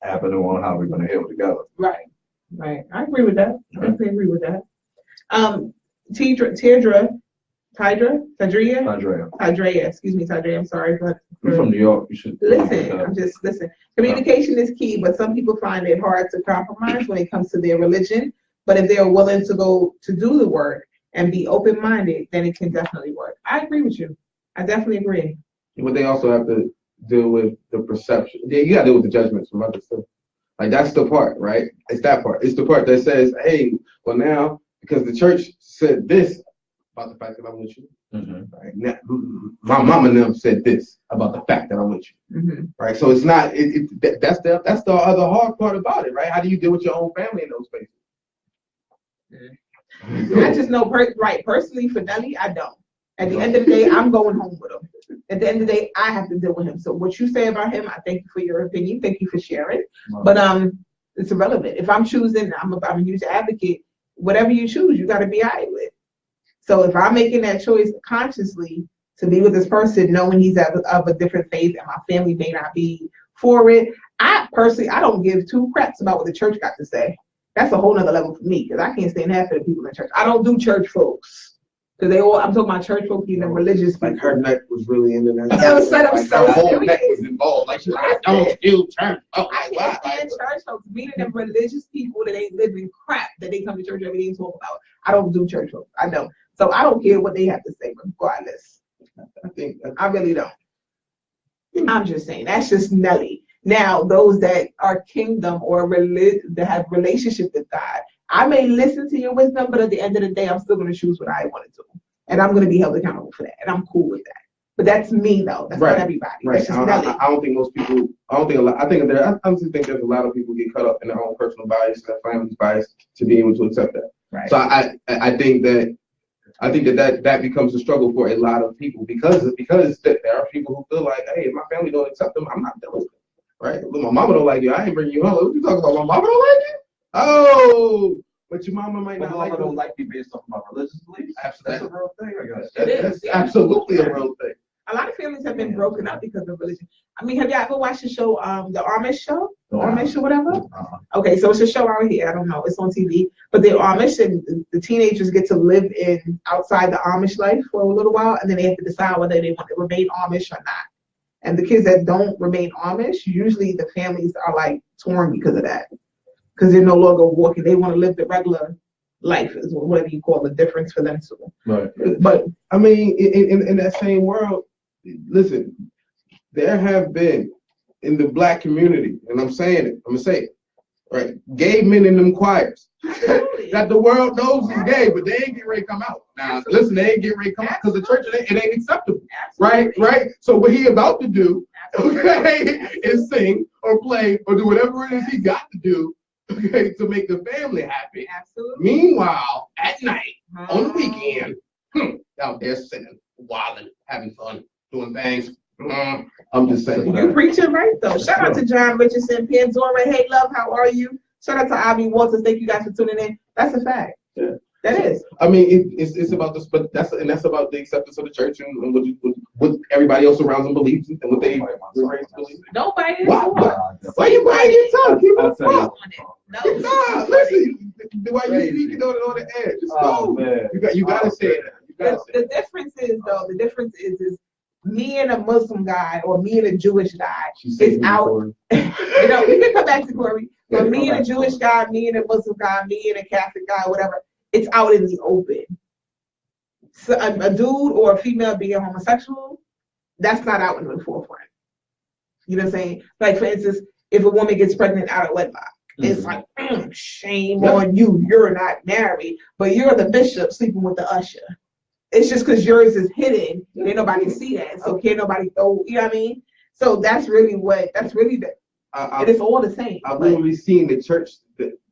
avenue on how we're going to heal together. Right. Right. I agree with that. I definitely agree with that. Tadria, excuse me, Tadria, I'm sorry. You're from New York. You should listen. Communication is key, but some people find it hard to compromise when it comes to their religion. But if they are willing to go to do the work and be open-minded, then it can definitely work. I agree with you. I definitely agree. But they also have to deal with the perception. Yeah, you got to deal with the judgments from others too. Like that's the part, right? It's that part. It's the part that says, hey, well now, because the church said this about the fact that I'm with you. Right? Now, my mom and them said this about the fact that I'm with you. Right? So it's not, that's the other hard part about it, right? How do you deal with your own family in those spaces? I just know, personally for Nelly, I don't. At the end of the day, I'm going home with him. At the end of the day, I have to deal with him. So what you say about him, I thank you for your opinion. Thank you for sharing. But it's irrelevant. If I'm choosing, I'm a huge advocate. Whatever you choose, you got to be all right with. So if I'm making that choice consciously to be with this person, knowing he's of a different faith and my family may not be for it, I don't give two craps about what the church got to say. That's a whole nother level for me because I can't stand half of the people in church. I don't do church folks. Because I'm talking about church folk, and religious people. Like her neck was really into that. That was set up so her whole serious. neck was involved. Like she's like, I don't do church. Oh, I can't stand church folks, meaning them religious people that ain't living crap that they come to church every day and talk about. I don't do church folks. I don't. So I don't care what they have to say regardless. I really don't. I'm just saying, that's just Nelly. Now, those that are kingdom or that have relationship with God, I may listen to your wisdom, but at the end of the day, I'm still going to choose what I want to do. And I'm going to be held accountable for that. And I'm cool with that. But that's me, though. That's not everybody. Right. That's just Nelly. I don't think most people, I honestly think there's a lot of people get caught up in their own personal bias, their family's bias to be able to accept that. Right. So I think that becomes a struggle for a lot of people because there are people who feel like, hey, if my family don't accept them, I'm not dealing with it. Right? Well, my mama don't like you. I ain't bringing you home. What you talking about? My mama don't like you? Oh, but your mama might not like you. Don't like you based off my religious beliefs. Absolutely. That's a real thing, I guess. That's absolutely a real thing. A lot of families have been broken up because of religion. I mean, have y'all ever watched the show, the Amish show? The Amish show, whatever? Okay, so it's a show out here. I don't know. It's on TV. But the Amish and the teenagers get to live outside the Amish life for a little while, and then they have to decide whether they want to remain Amish or not. And the kids that don't remain Amish, usually the families are like torn because of that. Because they're no longer walking. They want to live the regular life, is whatever you call the difference for them too. Right. But I mean, in that same world, listen, there have been in the Black community, and I'm going to say it, right? Gay men in them choirs that the world knows is gay, but they ain't get ready to come out. Now, listen, they ain't get ready to come out because the church, it ain't acceptable. Absolutely. Right? So what he about to do, okay, is sing or play or do whatever it is he got to do, okay, to make the family happy. Absolutely. Meanwhile, at night, on the weekend, out there singing, wilding, having fun, doing things. I'm just saying. You preaching right though. Shout out to John Richardson, Pandora. Hey, love, how are you? Shout out to Ivy Walters. Thank you guys for tuning in. That's a fact. Yeah. That is. I mean, it's about this, but that's about the acceptance of the church and what everybody else around them believes and what they were raised to believe. Nobody is. Why you buying your tongue? Keep it up. No, Nah, listen. Why you speaking on the edge? Just go. Man. You gotta say that. You gotta say The difference is though. The difference is me and a Muslim guy or me and a Jewish guy is out. You know, we can come back to Corey. But me and a Jewish guy, me and a Muslim guy, me and a Catholic guy, whatever. It's out in the open. So a dude or a female being homosexual, that's not out in the forefront. You know what I'm saying? Like for instance, if a woman gets pregnant out of wedlock, it's like shame on you. You're not married, but you're the bishop sleeping with the usher. It's just because yours is hidden. Can't nobody see that. So can't nobody throw. You know what I mean? So that's really the. It is all the same. I've literally seen the church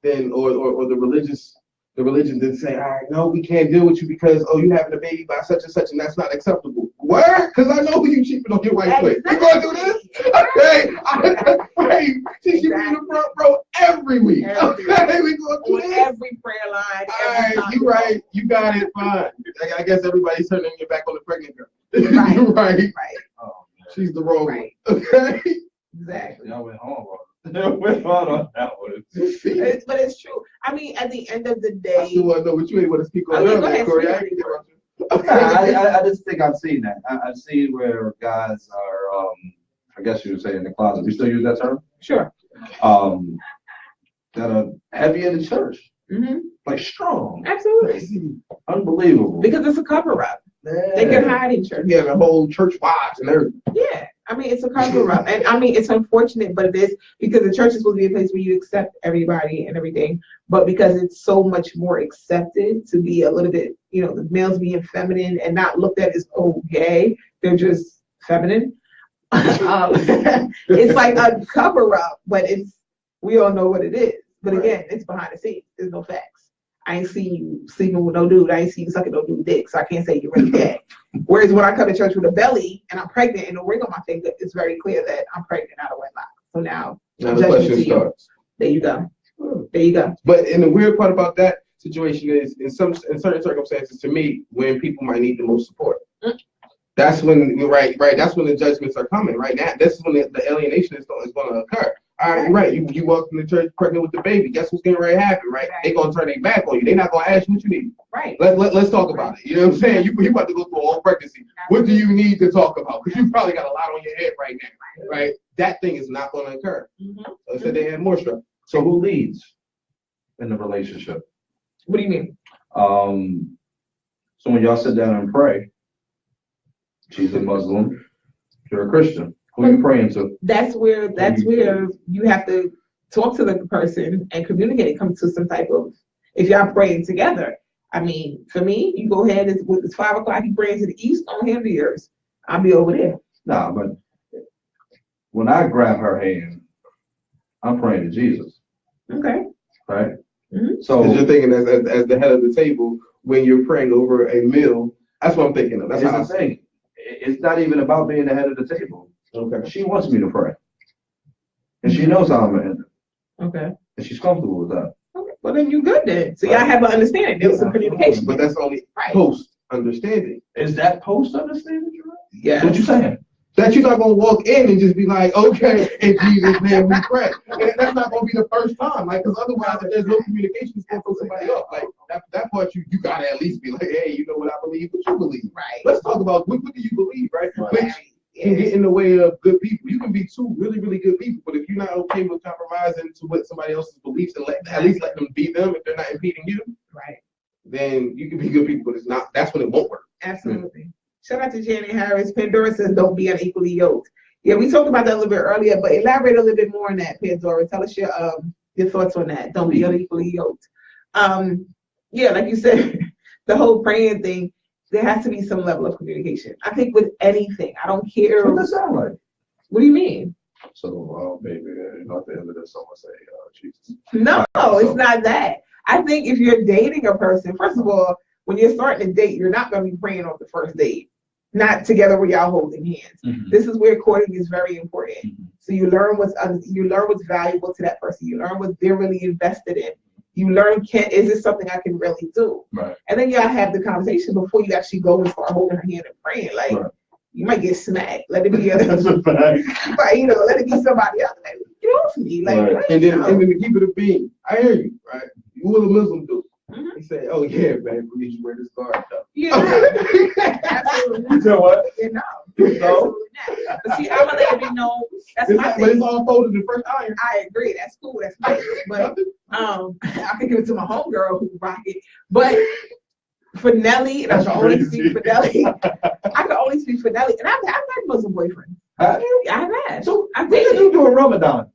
then or the religion then say, all right, no, we can't deal with you because you having a baby by such and such, and that's not acceptable. Where? Because I know you cheating on your wife with. You gonna do this? Okay. Hey, she's in the front row every week. Okay, we gonna do this every prayer line. All right, you right. You got it. Fine. I guess everybody's turning your back on the pregnant girl. Right. Oh, she's the wrong one. Okay. Exactly. Y'all went home. Went on that one. But it's true. I mean, at the end of the day, I still want to know what you ain't want to speak on. Go ahead, Corey. I just think I've seen that. I've seen where guys are, I guess you would say in the closet. We still use that term? Sure. That are heavy in the church. Mm-hmm. Like strong. Absolutely. Unbelievable. Because it's a cover up. They can hide in church. Yeah, the whole church wives and everything. Yeah. I mean, it's a cover up. And I mean, it's unfortunate, but it is because the church is supposed to be a place where you accept everybody and everything. But because it's so much more accepted to be a little bit, you know, the males being feminine and not looked at as, gay, they're just feminine. It's like a cover up, but we all know what it is. But again, it's behind the scenes. There's no facts. I ain't seen you sleeping with no dude. I ain't seen you sucking no dude dick, so I can't say you're really gay. Whereas when I come to church with a belly and I'm pregnant and a ring on my finger, it's very clear that I'm pregnant out of wedlock. So now the question starts. There you go. There you go. But and the weird part about that situation is, in certain circumstances, to me, when people might need the most support, that's when that's when the judgments are coming. Right now, this is when the alienation is going to occur. All right, you're right. You walk in the church pregnant with the baby. Guess what's getting ready to happen, right? They're gonna turn their back on you. They're not gonna ask you what you need. Right. Let's talk about it. You know what I'm saying? You about to go through a whole pregnancy. What do you need to talk about? Because you probably got a lot on your head right now, right? That thing is not gonna occur. So they said they had more struggle. So who leads in the relationship? What do you mean? So when y'all sit down and pray, she's a Muslim, you're a Christian. Who are you praying to? That's where you have to talk to the person and communicate. Come to some type of, if y'all praying together. I mean, for me, you go ahead, it's 5 o'clock, you praying to the east, on him to yours. I'll be over there. Nah, but when I grab her hand, I'm praying to Jesus. Okay. Right? Mm-hmm. So you're thinking as the head of the table when you're praying over a meal. That's what I'm thinking of. That's how I'm saying. It's not even about being the head of the table. Okay. She wants me to pray. And she knows how I'm gonna end it. Okay. And she's comfortable with that. Okay. Well, then you're good then. So y'all have an understanding. There was some communication. But that's only post understanding. Is that post understanding, Jerome? Yeah. What you saying? That you're not gonna walk in and just be like, okay, in Jesus' name we pray. And that's not gonna be the first time, like, because otherwise, if there's no communication, it's gonna throw somebody off. Like that part, you gotta at least be like, hey, you know what I believe, what you believe. Right. Let's talk about what do you believe, right? Which can get in the way of good people. You can be two really, really good people, but if you're not okay with compromising to what somebody else's beliefs and at least let them be them if they're not impeding you, right? Then you can be good people, but it's not. That's when it won't work. Absolutely. Shout out to Janet Harris. Pandora says, "Don't be unequally yoked." Yeah, we talked about that a little bit earlier, but elaborate a little bit more on that, Pandora. Tell us your thoughts on that. Don't be unequally yoked. Yeah, like you said, the whole praying thing. There has to be some level of communication. I think with anything, I don't care. What does that sound like? What do you mean? So maybe at the end of this, someone say, Jesus. No, it's not that. I think if you're dating a person, first of all, when you're starting to date, you're not going to be praying on the first date. Not together where y'all holding hands. Mm-hmm. This is where courting is very important. Mm-hmm. So you learn what's valuable to that person. You learn what they're really invested in. You learn, is this something I can really do? Right. And then y'all have the conversation before you actually go and start holding her hand and praying. Like, Right. you might get smacked. Let it be That's a fact. but let it be somebody else. Like, get off me. Like, Right. what? And then, No. and then to keep it a bean, I hear you, right? What a Muslim do? Mhm. He say, "Oh yeah, man, we need you to wear this garb though." Yeah, absolutely You not. know what? You know, No. absolutely not. But see, I'm gonna let it be known. That's my But it's thing. all folded in first iron. I agree. That's cool. That's nice. But I can give it to my homegirl who rock it. But for Nelly, and I That's can only crazy. speak for Nelly. I can only speak for Nelly, and I've had Muslim boyfriends. Have I've had. So I what did dated. you do in Ramadan?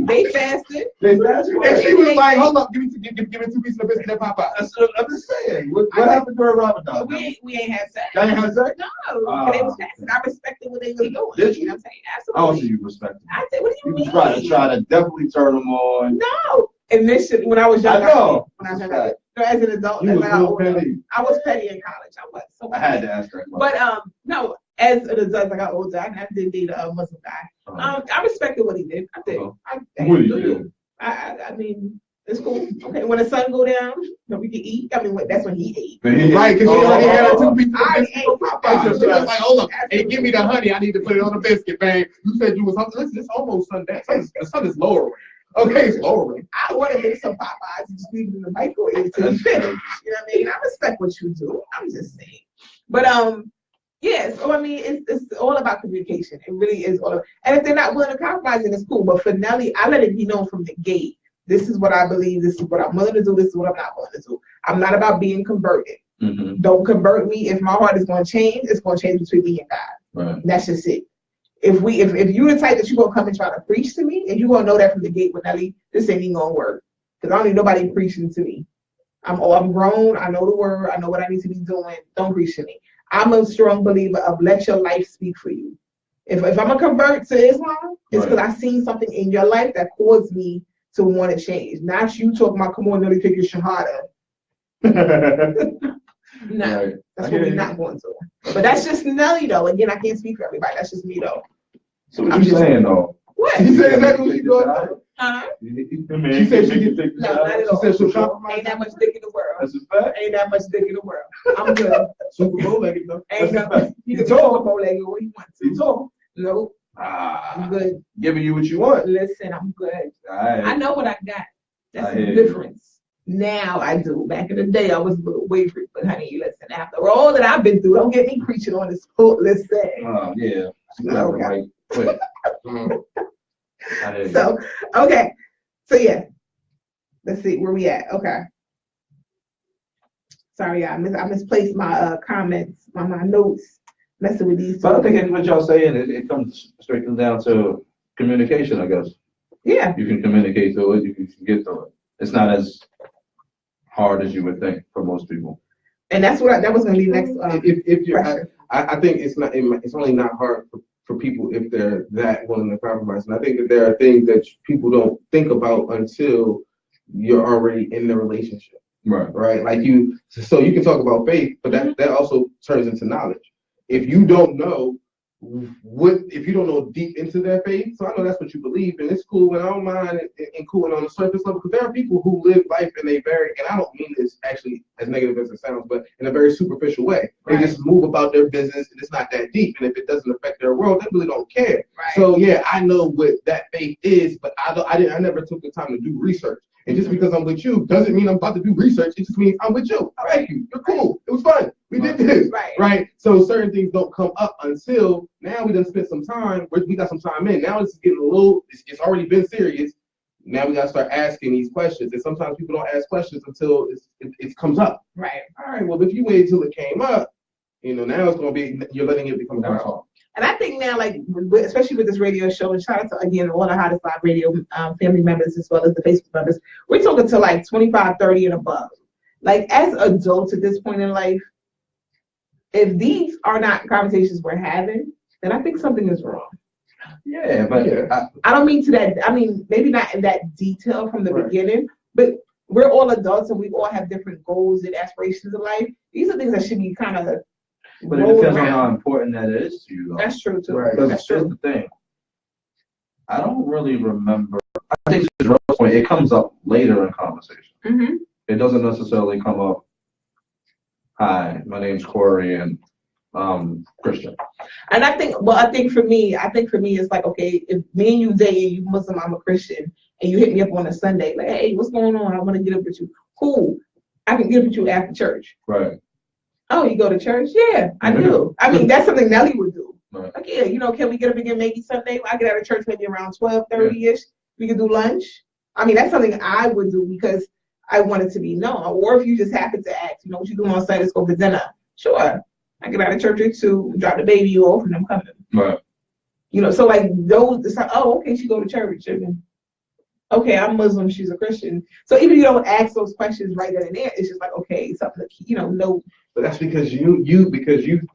They fasted. That's And she was like, "Hold up, give me 2 pieces of biscuit and Popeye." I'm just saying. What happened during Ramadan? We ain't had sex. Y'all ain't have sex? No, but they was fasting. I respected what they was doing. Did You know what I'm saying? Oh, so Absolutely. you respect them. I said, what do you You mean? try to definitely turn them on. No. Initially, when I was I younger, know. when I was younger, no, as an adult, You as was I got real older, petty. I was petty in college. I was so I had to ask that question. But no, as an adult, as I got older, I did date a Muslim guy. I respected what he did. I did. What did do he do? I mean, it's cool. Okay, when the sun go down, we can eat. I mean, that's when he ate. Right, because she already had her 2 pieces of I biscuit ate and Popeye. So she was like, "Hold up, hey, give me the honey. I need to put it on the biscuit, babe." You said you was hungry. Listen, it's almost sundown. The sun is lowering. Okay, it's lowering. I want to make some Popeyes and just leave it in the microwave till you finish. You know what I mean? I respect what you do. I'm just saying. But yeah, so I mean, it's all about communication. It really is all about, and if they're not willing to compromise, then it's cool. But for Nelly, I let it be known from the gate. This is what I believe. This is what I'm willing to do. This is what I'm not willing to do. I'm not about being converted. Mm-hmm. Don't convert me. If my heart is going to change, it's going to change between me and God. Right. That's just it. If you're the type that you're gonna come and try to preach to me, and you're gonna know that from the gate with Nelly, this ain't even gonna work. Because I don't need nobody preaching to me. I'm grown, I know the word, I know what I need to be doing. Don't preach to me. I'm a strong believer of let your life speak for you. If I'm gonna convert to Islam, it's because I've seen something in your life that caused me to want to change. Not you talking about, come on, Nelly, take your shahada. No. Right. That's what we're not going to. But that's just Nelly, though. Again, I can't speak for everybody. That's just me, though. So what you saying though? What? He said exactly what she doing. Huh? She said she think No, not at She all. said she'll compromise. Ain't that much dick in the world. That's a fact. Ain't that much dick in the world. I'm good. Super Bowl legged though. Ain't That's a nothing. fact. You can talk about like what you want You to. talk. No, I'm good. Giving you what you want. Listen, I'm good. All right. I know what I got. That's I the hear you. difference. Now I do. Back in the day, I was a little wavery, but honey, listen. After all that I've been through, don't get me preaching on this foot. Listen. Yeah. You got the right quick. I hear you. So, okay. So, yeah. Let's see where we at. Okay. Sorry, I misplaced my comments, my notes, messing with these. But I think what y'all saying, it comes straight down to communication, I guess. Yeah. You can communicate to it, you can get to it. It's not as hard as you would think for most people. And that's what that was going to be next. If you're, question. I think it's only not hard for people if they're that willing to compromise. And I think that there are things that people don't think about until you're already in the relationship, Right. right? Like so you can talk about faith, but that also turns into knowledge. If you don't know if you don't know deep into their faith, so I know that's what you believe, and it's cool, and I don't mind and cool and on the surface level, because there are people who live life and they very, and I don't mean this actually as negative as it sounds, but in a very superficial way. They just move about their business, and it's not that deep, and if it doesn't affect their world, they really don't care. Right. So yeah, I know what that faith is, but I never took the time to do research. And just because I'm with you doesn't mean I'm about to do research. It just means I'm with you. I like you. You're cool. It was fun. We did this. Right. So certain things don't come up until now we done spent some time. We got some time in. Now it's getting a little, it's already been serious. Now we got to start asking these questions. And sometimes people don't ask questions until it comes up. Right. All right. Well, if you wait till it came up, now it's going to be, you're letting it become a problem. And I think now, like, especially with this radio show, and shout out to, again, all the Hottest Live Radio family members as well as the Facebook members, we're talking to like 25, 30 and above. Like, as adults at this point in life, if these are not conversations we're having, then I think something is wrong. Yeah, but I don't mean to that, I mean, maybe not in that detail from the beginning, but we're all adults and we all have different goals and aspirations in life. These are things that should be kind of. But it depends on how important that is to you, though. That's true too. Right. Because That's here's true. the thing. I don't really remember I think to Joel's point, it comes up later in conversation. Mm-hmm. It doesn't necessarily come up, hi, my name's Corey and Christian. And I think for me, it's like, okay, if me and you date, you Muslim, I'm a Christian, and you hit me up on a Sunday, like, hey, what's going on? I want to get up with you. Cool. I can get up with you after church. Right. Oh, you go to church? Yeah, I Mhm. do. I mean, that's something Nelly would do. Right. Like, yeah, can we get up again maybe Sunday? I get out of church maybe around 12:30-ish. We can do lunch. I mean, that's something I would do because I want it to be known. Or if you just happen to ask, what you doing on Sunday? Let's go for dinner. Sure. I get out of church at 2, drop the baby off, and I'm coming. Right. So like those, it's like, oh, okay, she go to church. And, okay, I'm Muslim, she's a Christian. So even if you don't ask those questions right then and there, it's just like, okay, something to, no. But that's because you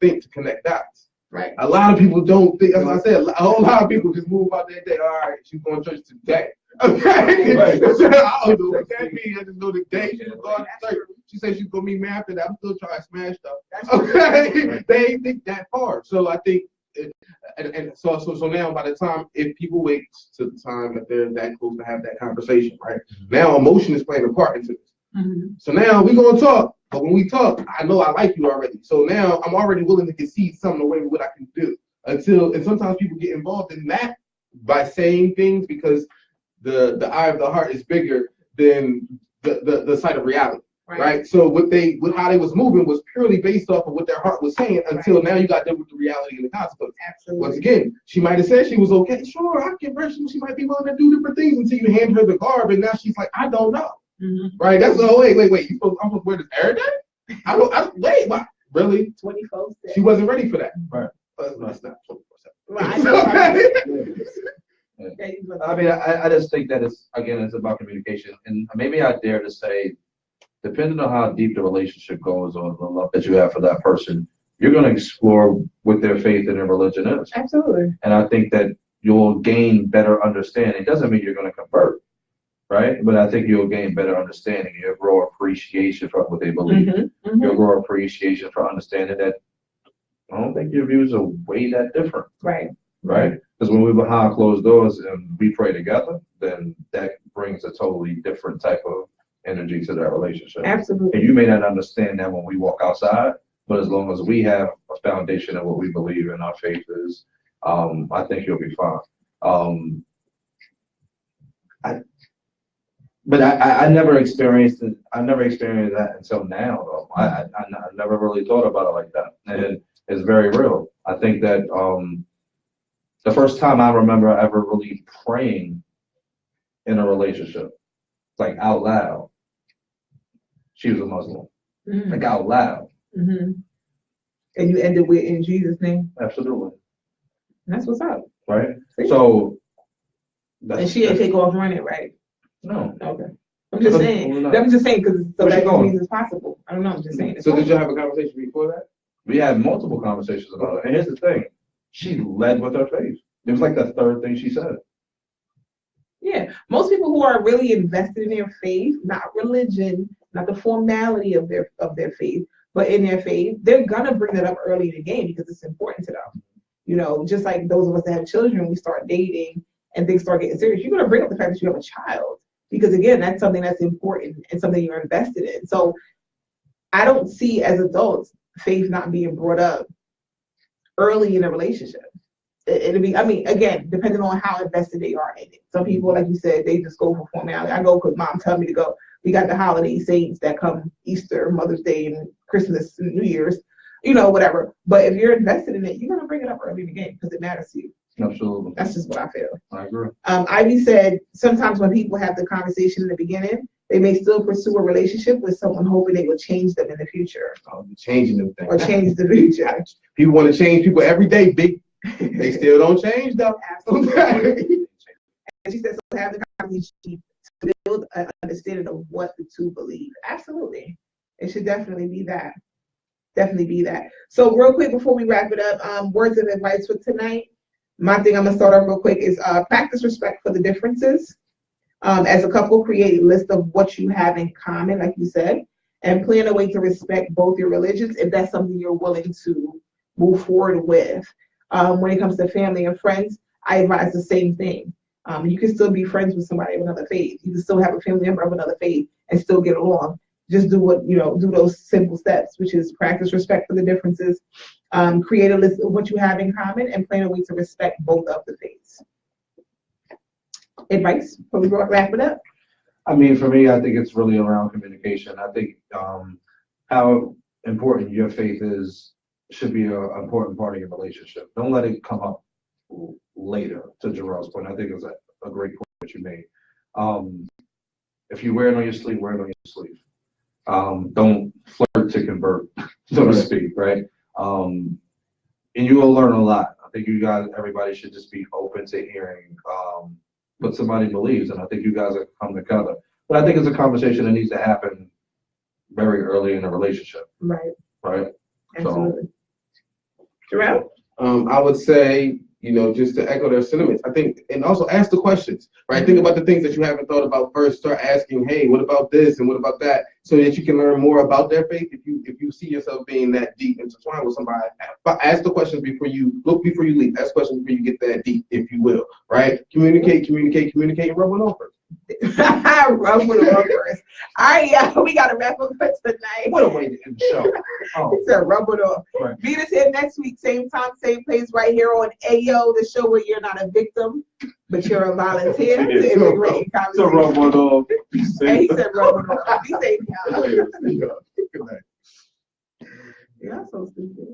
think to connect dots. Right. A lot of people don't think. As I said, a whole lot of people just move out their day. All right, she's going to church today. Okay. Right. I don't know what that means. I just know the day she's going to church. She said she's going to meet me after that. I'm still trying to smash stuff. Okay. They ain't think that far. So I think, so now by the time, if people wait to the time that they're that close to have that conversation, right? Now emotion is playing a part into this. Mm-hmm. So now we're going to talk. But when we talk, I know I like you already. So now I'm already willing to concede some of the way what I can do. And sometimes people get involved in that by saying things because the eye of the heart is bigger than the sight of reality. Right. So how they was moving was purely based off of what their heart was saying until now you got there with the reality and the consequences. Absolutely. Once again, she might have said she was okay. Sure, I get her. She might be willing to do different things until you hand her the garb, and now she's like, I don't know. Mm-hmm. Right? That's wait. I'm supposed to wear this every day? Wait, what? Really? 24/7. She wasn't ready for that. Right. That's not 24/7. Well, I know. I mean, I just think that it's about communication. And maybe I dare to say, depending on how deep the relationship goes or the love that you have for that person, you're going to explore what their faith and their religion is. Absolutely. And I think that you'll gain better understanding. It doesn't mean you're going to convert, right? But I think you'll gain better understanding. You'll grow appreciation for what they believe. Mm-hmm. Mm-hmm. You'll grow appreciation for understanding that I don't think your views are way that different. Right. Right? Because when we're behind closed doors and we pray together, then that brings a totally different type of energy to that relationship. Absolutely. And you may not understand that when we walk outside, but as long as we have a foundation of what we believe in our faith is, I think you'll be fine. I never experienced it. I never experienced that until now, though. I never really thought about it like that, and it's very real. I think that the first time I remember ever really praying in a relationship, like out loud, she was a Muslim, like out loud. Mm-hmm. And you ended with in Jesus' name. Absolutely. That's what's up. Right. See? So. And she ain't take off running, right? No. Okay. I'm just saying. I'm just saying because that means it's possible. I don't know. I'm just saying. So did you have a conversation before that? We had multiple conversations about it. And here's the thing. She led with her faith. It was like the third thing she said. Yeah. Most people who are really invested in their faith, not religion, not the formality of their faith, but in their faith, they're gonna bring that up early in the game because it's important to them. Just like those of us that have children, we start dating and things start getting serious. You're gonna bring up the fact that you have a child because again, that's something that's important and something you're invested in. So I don't see as adults faith not being brought up early in a relationship. It'll be, again, depending on how invested they are in it. Some people, like you said, they just go for formality. I go because mom tells me to go. We got the holiday saints that come Easter, Mother's Day, and Christmas, and New Year's, whatever. But if you're invested in it, you're gonna bring it up early in the game because it matters to you. Absolutely. That's just what I feel. I agree. Ivy said sometimes when people have the conversation in the beginning, they may still pursue a relationship with someone hoping they will change them in the future. Changing them things. Or change the future. People want to change people every day, big. They still don't change though. Absolutely. And she said, so have the conversation to build an understanding of what the two believe. Absolutely. It should definitely be that. Definitely be that. So real quick before we wrap it up, words of advice for tonight. My thing I'm gonna start off real quick is practice respect for the differences. As a couple, create a list of what you have in common, like you said, and plan a way to respect both your religions if that's something you're willing to move forward with. When it comes to family and friends, I advise the same thing. You can still be friends with somebody of another faith. You can still have a family member of another faith and still get along. Just do do those simple steps, which is practice respect for the differences, create a list of what you have in common, and plan a way to respect both of the faiths. Advice before we wrap it up? I mean, for me, I think it's really around communication. I think how important your faith is should be an important part of your relationship. Don't let it come up later, to Jarrell's point. I think it's a great point that you made. If you wear it on your sleeve, wear it on your sleeve. Don't flirt to convert, so to speak, right? And you will learn a lot. I think everybody should just be open to hearing what somebody believes, and I think you guys have come together. But I think it's a conversation that needs to happen very early in a relationship. Right. Right? Absolutely. Jarrell? I would say, just to echo their sentiments, I think, and also ask the questions, right? Think about the things that you haven't thought about first. Start asking, hey, what about this and what about that? So that you can learn more about their faith. If you see yourself being that deep intertwined with somebody, ask the questions before you leave. Ask questions before you get that deep, if you will, right? Communicate, and rub one off first. Rub one off first. All right, y'all, we got to wrap up for tonight. What a way to end the show. Oh. It's a rub it off. Right. Meet us here next week, same time, same place, right here on AO, the show where you're not a victim, but you're a volunteer to immigrate in So rub one off. And he said rub it off. Be safe, y'all. Good night. You're so stupid.